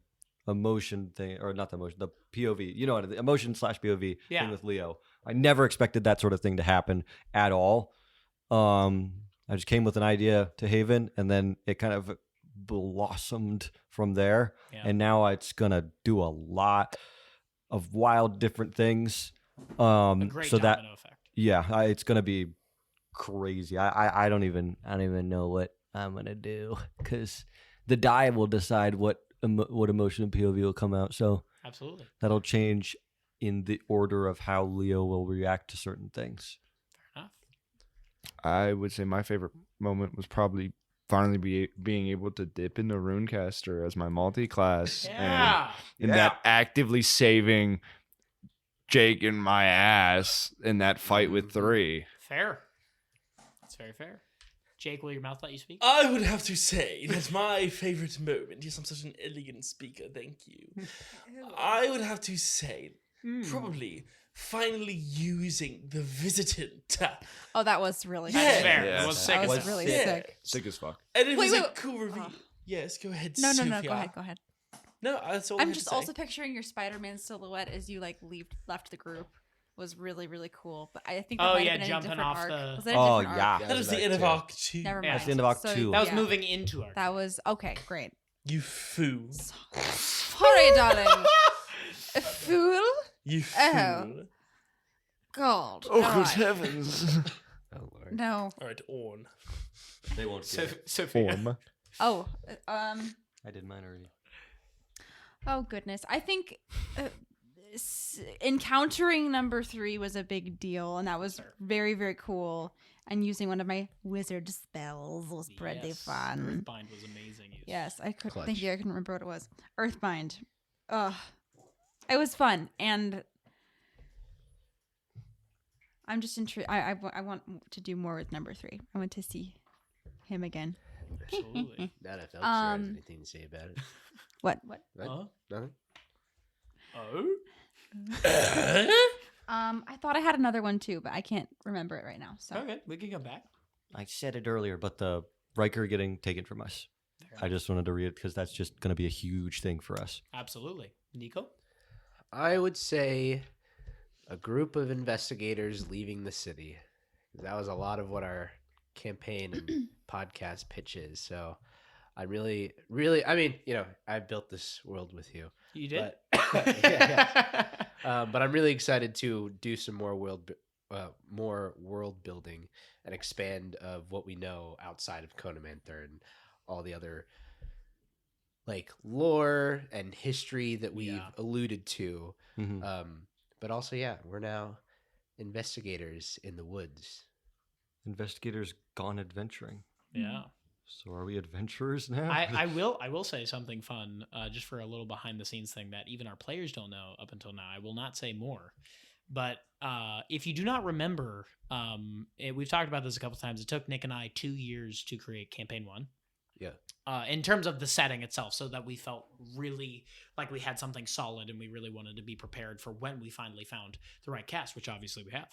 emotion thing, or not the emotion, the POV. You know what, the emotion/POV Yeah. thing with Leo. I never expected that sort of thing to happen at all. I just came with an idea to Haven, and then it kind of blossomed from there. Yeah. And now it's gonna do a lot of wild different things. A great So that domino effect. yeah, it's gonna be crazy. I don't even know what I'm gonna do because the die will decide what emotion and POV will come out. So Absolutely. that'll change in the order of how Leo will react to certain things. Fair enough. I would say my favorite moment was probably finally being able to dip into Runecaster as my multi-class Yeah. and that actively saving Jake in my ass in that fight with 3. Fair. That's very fair. Jake, will your mouth let you speak? I would have to say that my favorite moment. Yes, I'm such an elegant speaker. Thank you. I would have to say probably finally using the visitant. Oh, that was really Yeah. sick. Fair. Yeah. It was sick. That as was hell. really Yeah. sick. Sick as fuck. And it was Wait, a wait. cool reveal. Oh. Yes, go ahead. No, Sophia. go ahead. No, that's all I I'm had just to say. also picturing your Spider-Man silhouette as you like left the group. Was really, really cool. But I think that Oh, might yeah, have been jumping a different off arc. the- Was that a Oh, different yeah. arc? Yeah. That was the Back end of to- Arc 2. Never mind. Yeah. That's the end of Arc So, 2. That was yeah. moving into our. That was okay. Great. You fool. Sorry, darling. A fool? You Oh. fool. God. Oh, All good right. heavens. No. All right, on. They won't So, get it. Sophia. Form. Oh. I did mine already. Oh goodness. I think encountering number 3 was a big deal, and that was very, very cool. And using one of my wizard spells was pretty Yes. fun. Earthbind was amazing. Use. Yes, I could. Clutch. Thank you. I couldn't remember what it was. Earthbind. Ugh. It was fun, and I'm just intrigued. I want to do more with number 3. I want to see him again. Absolutely. Not if Elks has Um, anything to say about it. What? What? Huh? Nothing? Oh. I thought I had another one too, but I can't remember it right now. So Okay, we can come back. I said it earlier, but the Riker getting taken from us. I just wanted to read it because that's just going to be a huge thing for us. Absolutely. Nico? I would say a group of investigators leaving the city. That was a lot of what our campaign and podcast pitch is. So I really, I mean, I built this world with you. You did? But, yeah. But I'm really excited to do some more world building and expand of what we know outside of Conamanther and all the other like lore and history that we've Yeah. alluded to. Mhm. But also, we're now investigators in the woods. Investigators gone adventuring. Yeah. So are we adventurers now? I will say something fun, just for a little behind the scenes thing that even our players don't know up until now. I will not say more, but if you do not remember, we've talked about this a couple times. It took Nick and I 2 years to create campaign 1. Yeah. In terms of the setting itself, so that we felt really like we had something solid, and we really wanted to be prepared for when we finally found the right cast, which obviously we have.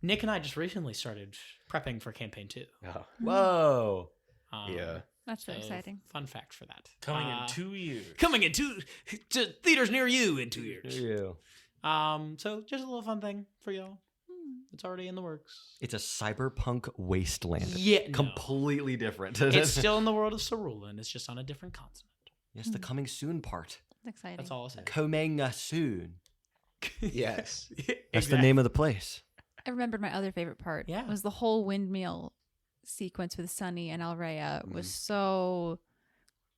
Nick and I just recently started prepping for campaign 2. Oh, Whoa. yeah. that's so So, exciting. Fun fact for that. Coming in 2 years. Coming in to theaters near you in 2 years. You. So just a little fun thing for y'all. It's already in the works. It's a cyberpunk wasteland. Yeah, no. Completely different. It's still in the world of Cerulin. It's just on a different continent. Yes, the coming soon part. It's exciting. That's all I'll say. Coming soon. Yes. That's the name of the place. I remembered my other favorite part. Yeah. Was the whole windmill sequence with Sunny and Alrea was so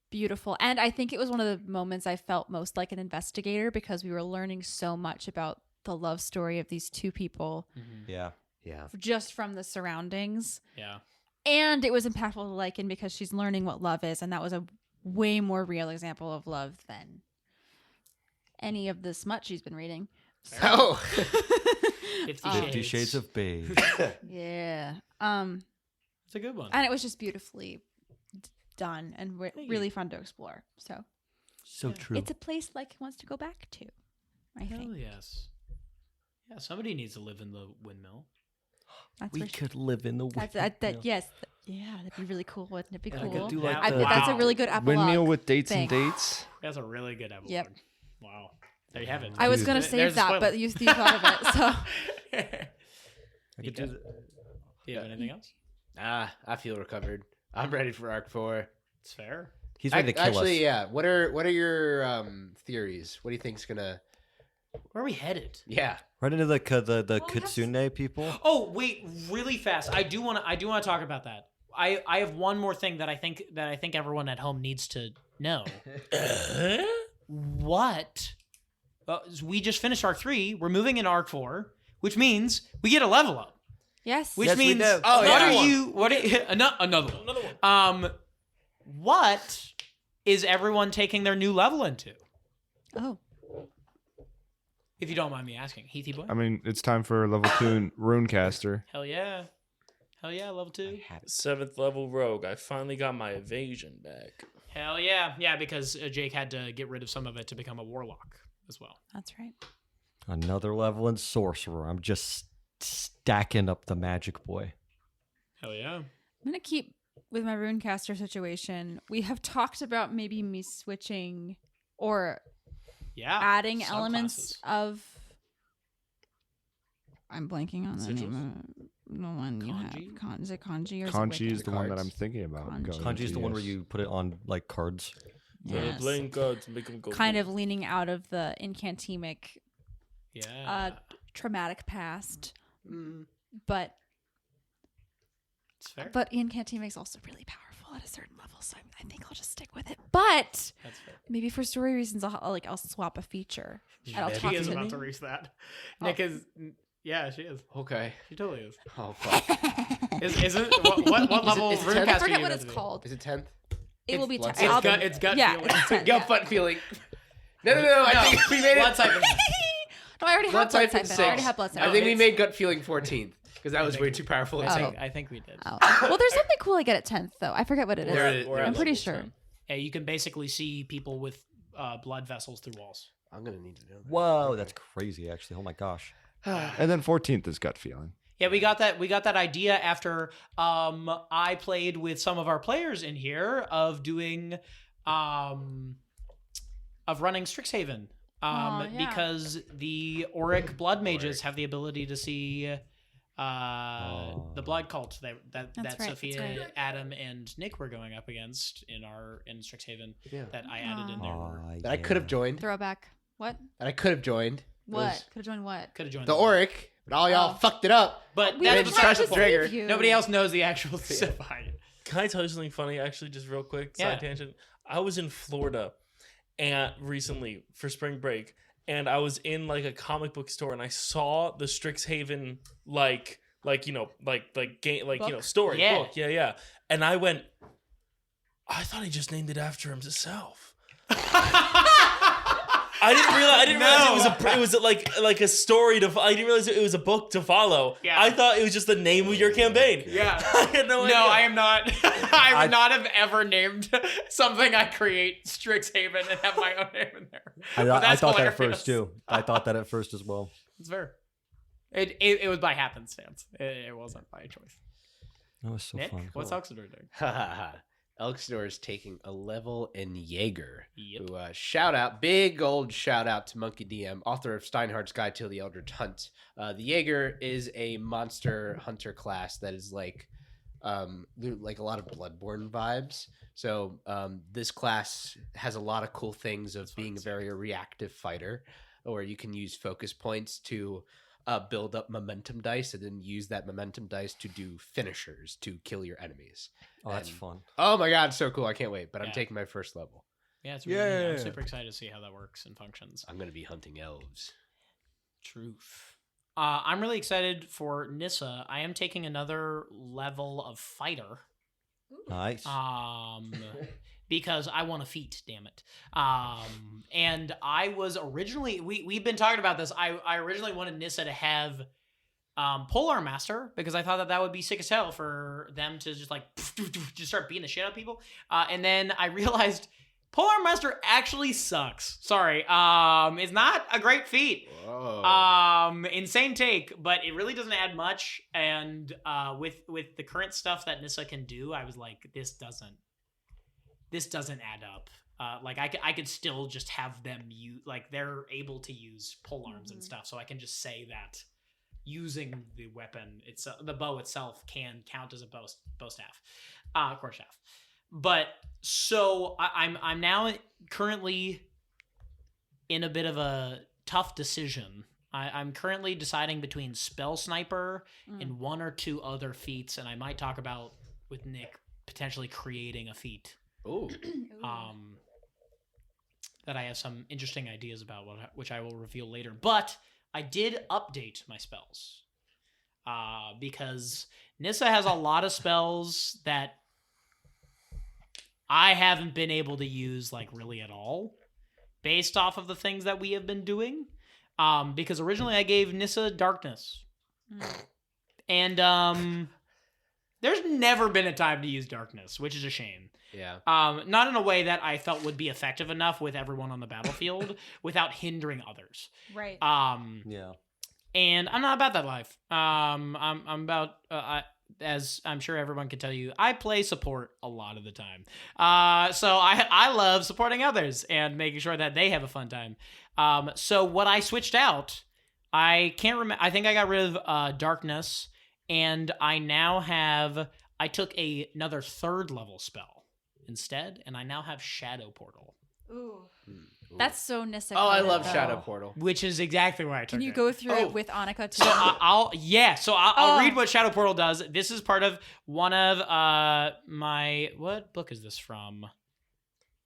beautiful. And I think it was one of the moments I felt most like an investigator because we were learning so much about the love story of these two people Yeah. Yeah. just from the surroundings. Yeah. And it was impactful to Lycan because she's learning what love is, and that was a way more real example of love than any of the smut she's been reading. Oh. 50 Shades of Beige. Yeah. It's a good one. And it was just beautifully done and really fun to explore. So So true. it's a place Lycan wants to go back to, I Hell think. yes. Yeah, somebody needs to live in the windmill. That's We for sure. could live in the Yes. Yeah, that'd be really cool. Wouldn't it be Yeah, I cool? could do like I the- think that's a Wow. really good epilogue. Windmill with dates thing. and dates. That's a really good epilogue. Yep. Wow. There you have it. I was Dude. gonna There's save a that, spoiler. but you thought of it. So I could do Do you have anything else? I feel recovered. I'm ready for Arc 4. It's fair. He's ready to kill Actually, us. yeah. What are your theories? What do you think's gonna? Where are we headed? Yeah. Right into the that's- Kitsune people. Oh, wait, really fast. I do want to talk about that. I have one more thing that I think everyone at home needs to know. What? We just finished Arc 3. We're moving in Arc 4, which means we get a level up. yes, Which Yes, we means do. Oh, what yeah. are you? What are, another one? Another one. What is everyone taking their new level into? Oh, If you don't mind me asking, Heathy boy. I mean, it's time for level 2 Runecaster. Hell yeah, level 2. 7th level rogue. I finally got my evasion back. Hell yeah, because Jake had to get rid of some of it to become a warlock as well. that's right. Another level in Sorcerer. I'm just stacking up the magic boy. Hell yeah. I'm gonna keep with my Runecaster situation. We have talked about maybe me switching or Yeah. adding subclasses. elements of. I'm blanking on the Sigils? name of the one you Kanji? have. Is it kanji or Kanji is it the one that cards? I'm thinking about. Kanji. going Kanji is the to, one where yes. you put it on like cards. So Yes. playing cards make them go. Kind of leaning out of the incantemic Yeah. traumatic past, Mm. but it's fair. incantemic is also really powerful at a certain level, so I think I'll just stick with it. But That's fair. maybe for story reasons, I'll swap a feature. And I'll She talk is to about Nick. to reach that. Oh. Nick is. Yeah, she is. Okay. She totally is. Oh fuck. Isn't what level is it Runecaster 10th? I are forget you what meant it's to be? called. Is it 10th? It will be blood 10. It's I'll- gut. It's gut yeah, feeling. it's 10, Gut yeah. butt feeling. No. I think we made Blood it. typing. No, I already Blood have blood type type. is I already 6. have blood type. I think we it's- made gut feeling 14th because that was way too powerful. I think we did. Oh. Well, there's something cool I get at 10th, though. I forget what it is. There it is. We're at I'm pretty level sure. 10. Yeah, you can basically see people with blood vessels through walls. I'm gonna need to know. That. Whoa, that's crazy. Actually, oh my gosh. And then 14th is gut feeling. Yeah, we got that idea after I played with some of our players in here of doing of running Strixhaven. Aw, yeah. Because the Auric blood mages have the ability to see the blood cult that That's right, Sophia, that's right. Adam, and Nick were going up against in Strixhaven Yeah. that I added in there. Aw, That I could have yeah. joined. Throwback. What? That I could have joined. What? Could have joined what? Could have joined The Auric, but all y'all Oh. fucked it up. But We that's were just trying press to the trigger. save you. nobody else knows the actual stuff behind it. Can I tell you something funny? Actually, just real quick, Yeah. side tangent. I was in Florida, and recently for spring break, and I was in like a comic book store, and I saw the Strixhaven like game Book? story Yeah. book, yeah, and I went, I thought he just named it after himself. I didn't realize it was like a story to. I didn't realize it was a book to follow. Yeah. I thought it was just the name of your campaign. Yeah. I had no idea. No, I am not. I would not have ever named something I create Strixhaven and have my own name in there. But I that's thought that at hilarious. first too. I thought that at first as well. It's fair. It was by happenstance. It wasn't by choice. That was so Nick, fun. what's Elxidor doing? Ha ha ha. Elxidor is taking a level in Jaeger. Yep. Who, big old shout out to Monkey DM, author of Steinhardt's Guide to the Eldritch Hunt. The Jaeger is a monster hunter class that is like a lot of Bloodborne vibes. So this class has a lot of cool things of being a very reactive fighter. or you can use focus points to build up momentum dice and then use that momentum dice to do finishers to kill your enemies. Oh, that's And- fun. Oh my god, so cool. I can't wait, but I'm Yeah. taking my first level. Yeah, it's really neat. I'm Yeah. super excited to see how that works and functions. I'm going to be hunting elves. Truth. I'm really excited for Nissa. I am taking another level of fighter. Nice. Because I want a feat, damn it. And I was originally we've been talking about this. I originally wanted Nissa to have Polearm Master because I thought that would be sick as hell for them to just like just start beating the shit out of people. And then I realized Polearm Master actually sucks. Sorry. It's not a great feat. Whoa. Insane take, but it really doesn't add much. And with the current stuff that Nissa can do, I was like, this doesn't add up. Like I could still just have them use, like they're able to use pole arms and stuff, so I can just say that using the weapon itself, the bow itself, can count as a bow staff, core staff. But so I'm now currently in a bit of a tough decision. I'm currently deciding between Spell Sniper and one or two other feats, and I might talk about with Nick potentially creating a feat. Ooh. That I have some interesting ideas about, which I will reveal later. But I did update my spells because Nissa has a lot of spells that I haven't been able to use like really at all, based off of the things that we have been doing. Because originally I gave Nissa Darkness, and there's never been a time to use Darkness, which is a shame. Yeah. Not in a way that I felt would be effective enough with everyone on the battlefield without hindering others. Right. Yeah. And I'm not about that life. I'm about, as I'm sure everyone can tell you, I play support a lot of the time. So I love supporting others and making sure that they have a fun time. So what I switched out, I can't remember. I think I got rid of Darkness, and I now have. I took another 3rd level spell instead, and I now have Shadow Portal, Ooh. That's so Nissa. Oh, I coded, love though. Shadow Portal. which is exactly why I took Can you it. go through Oh. it with Annika too? So I'll Oh. read what Shadow Portal does. This is part of one of my, what book is this from?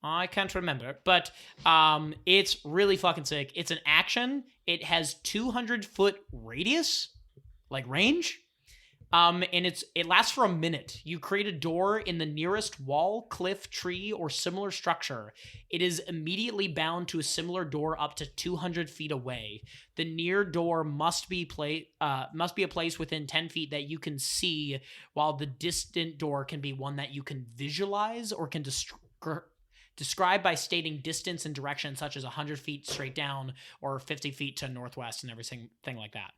I can't remember, but it's really fucking sick. It's an action. It has 200-foot radius, like range. And it lasts for a minute. You create a door in the nearest wall, cliff, tree, or similar structure. It is immediately bound to a similar door up to 200 feet away. The near door must be a place within 10 feet that you can see, while the distant door can be one that you can visualize or can describe by stating distance and direction, such as 100 feet straight down or 50 feet to northwest and everything like that.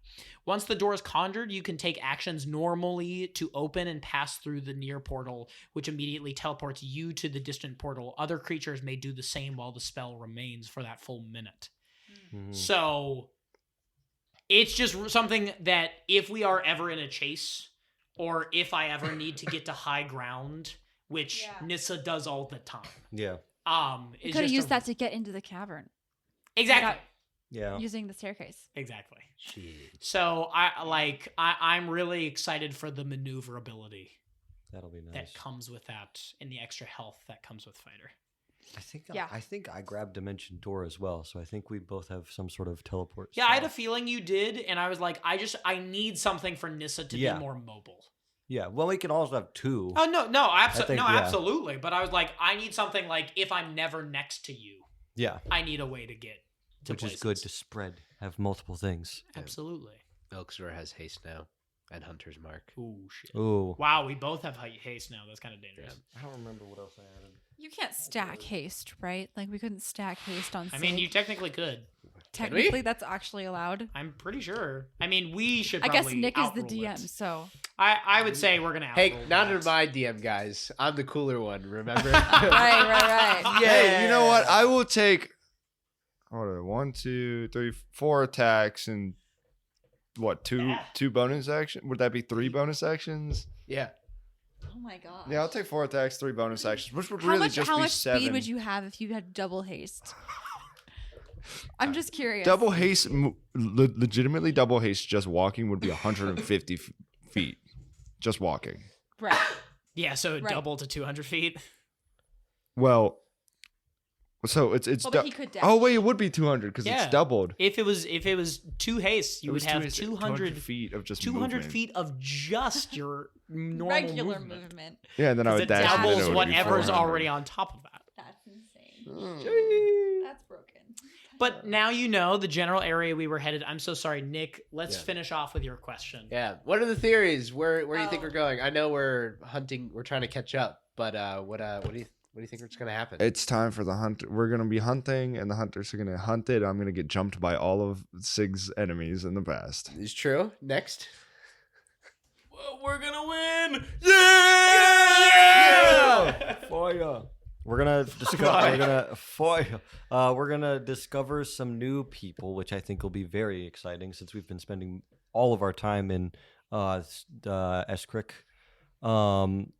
Once the door is conjured, you can take actions normally to open and pass through the near portal, which immediately teleports you to the distant portal. Other creatures may do the same while the spell remains for that full minute. Mhm. So it's just something that if we are ever in a chase, or if I ever need to get to high ground, which Nissa does all the time. Yeah. You could have used that to get into the cavern Exactly. Yeah. using the staircase. Exactly. Jeez. So I'm really excited for the maneuverability That'll be nice. that comes with that and the extra health that comes with fighter. I think I grabbed Dimension Door as well, so I think we both have some sort of teleport. Yeah, I had a spell. feeling you did, and I was like, I need something for Nissa to Yeah. be more mobile. Yeah. Well, we can also have 2. Oh no, think, yeah. absolutely. But I was like, I need something like if I'm never next to you, Yeah. I need a way to get to Which places. is good to spread. Have multiple things. Absolutely. Elxor has haste now, and Hunter's Mark. Ooh shit. Ooh. Wow, we both have haste now. That's kind of dangerous. I don't remember what else I added. You can't stack haste, right? Like we couldn't stack haste on. I mean, Sig. you technically could. technically that's actually allowed. I'm pretty sure. I mean, we should. I guess probably Nick is the outrule DM, it. so I would say we're gonna. Hey, outrule not that. under my DM, guys. I'm the cooler one. Remember? right. Yeah, you know what? I will take. Hold on, 1, 2, 3, 4 attacks and what? Two bonus action? Would that be 3 bonus actions? Yeah. Oh my god. Yeah, I'll take 4 attacks, 3 bonus actions, which would How really much? just How be much 7. speed would you have if you had double haste? I'm just curious. Double haste, legitimately double haste, just walking would be 150 feet. Just walking. Right. Yeah, so Right. double to 200 feet. Well, so it's Well, but he could dash. oh wait, it would be 200 because Yeah. it's doubled. If it was 2 haste, you It would was have 200 feet of just 200 movement. feet of just your normal Regular movement. movement. Yeah, and then I 'Cause would it dash. and then doubles it would be whatever's 400. already on top of that. That's insane. Mm. That's broken. But now you know the general area we were headed. I'm so sorry, Nick. Let's Yeah. finish off with your question. Yeah. What are the theories? Where do you think Oh. we're going? I know we're hunting. We're trying to catch up. But what do you think is going to happen? It's time for the hunt. We're gonna be hunting, and the hunters are gonna hunt it. I'm gonna get jumped by all of Sig's enemies in the past. Is true. Next. We're gonna win! Fire. We're gonna discover. We're gonna discover some new people, which I think will be very exciting since we've been spending all of our time in Eskrick, and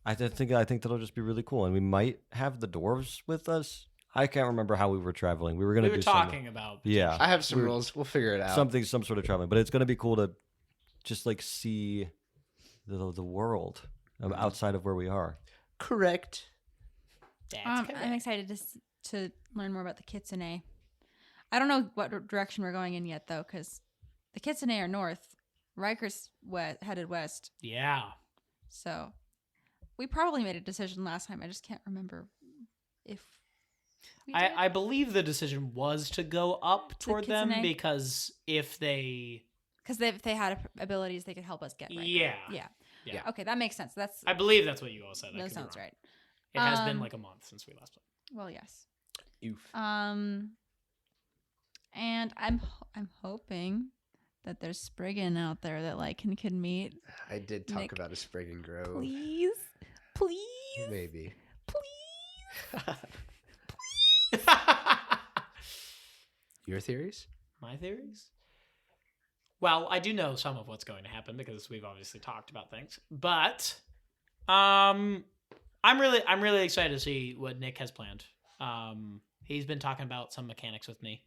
I think that'll just be really cool. And we might have the dwarves with us. I can't remember how we were traveling. We were gonna We were do talking about. Yeah, I have some rules. We'll figure it out. some sort of traveling, but it's gonna be cool to just like see the world outside of where we are. Correct. That's correct. I'm excited to learn more about the Kitsune. I don't know what direction we're going in yet, though, because the Kitsune are north. Riker's headed west. Yeah. So we probably made a decision last time. I just can't remember if we did. I believe the decision was to go up toward them Kitsune? because if they. Because if they had abilities, they could help us get Riker. Yeah. Yeah. Okay, that makes sense. That's I believe that's what you all said. I could that be sounds wrong. right. It has been Um, like a month since we last played. Well, yes. Oof. And I'm hoping that there's Spriggan out there that like can meet. I did talk Nick, about a Spriggan Grove. Please, please, Maybe. please. Your theories? My theories? Well, I do know some of what's going to happen because we've obviously talked about things. But I'm really excited to see what Nick has planned. He's been talking about some mechanics with me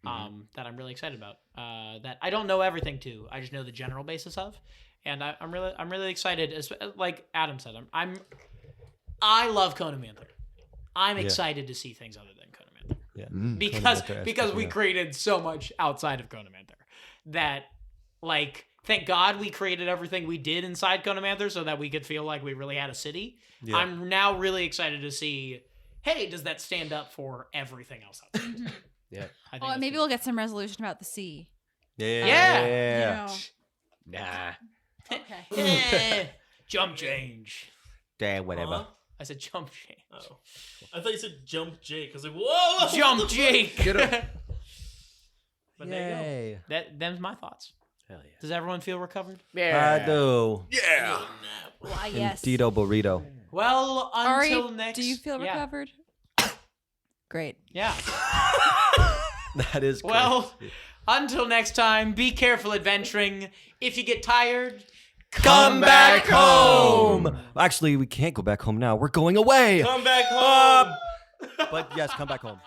that I'm really excited about. That I don't know everything to. I just know the general basis of. And I'm really excited. Like Adam said, I love Conan Manther. I'm excited to see things other than Conan Manther. Yeah. Because we created so much outside of Conan Manther that, like, thank God we created everything we did inside Conan Manther so that we could feel like we really had a city. Yeah. I'm now really excited to see, hey, does that stand up for everything else outside? Yeah. I think Well, that's maybe good. we'll get some resolution about the sea. Yeah. You know. Nah. Okay. Eh, jump change. Damn, whatever. Huh? I said jump change. Oh. I thought you said jump Jake. I was like, whoa! Jump Jake. Get him. But there you Yay. go. Them's my thoughts. Hell yeah. Does everyone feel recovered? Yeah. I do. Yeah. Well, yes. Dito burrito. Well, Ari, until next. do you feel Yeah. recovered? Great. Yeah. That is Well, crazy. until next time, be careful adventuring. If you get tired, Come back home. Actually, we can't go back home now. We're going away. Come back home! But yes, come back home.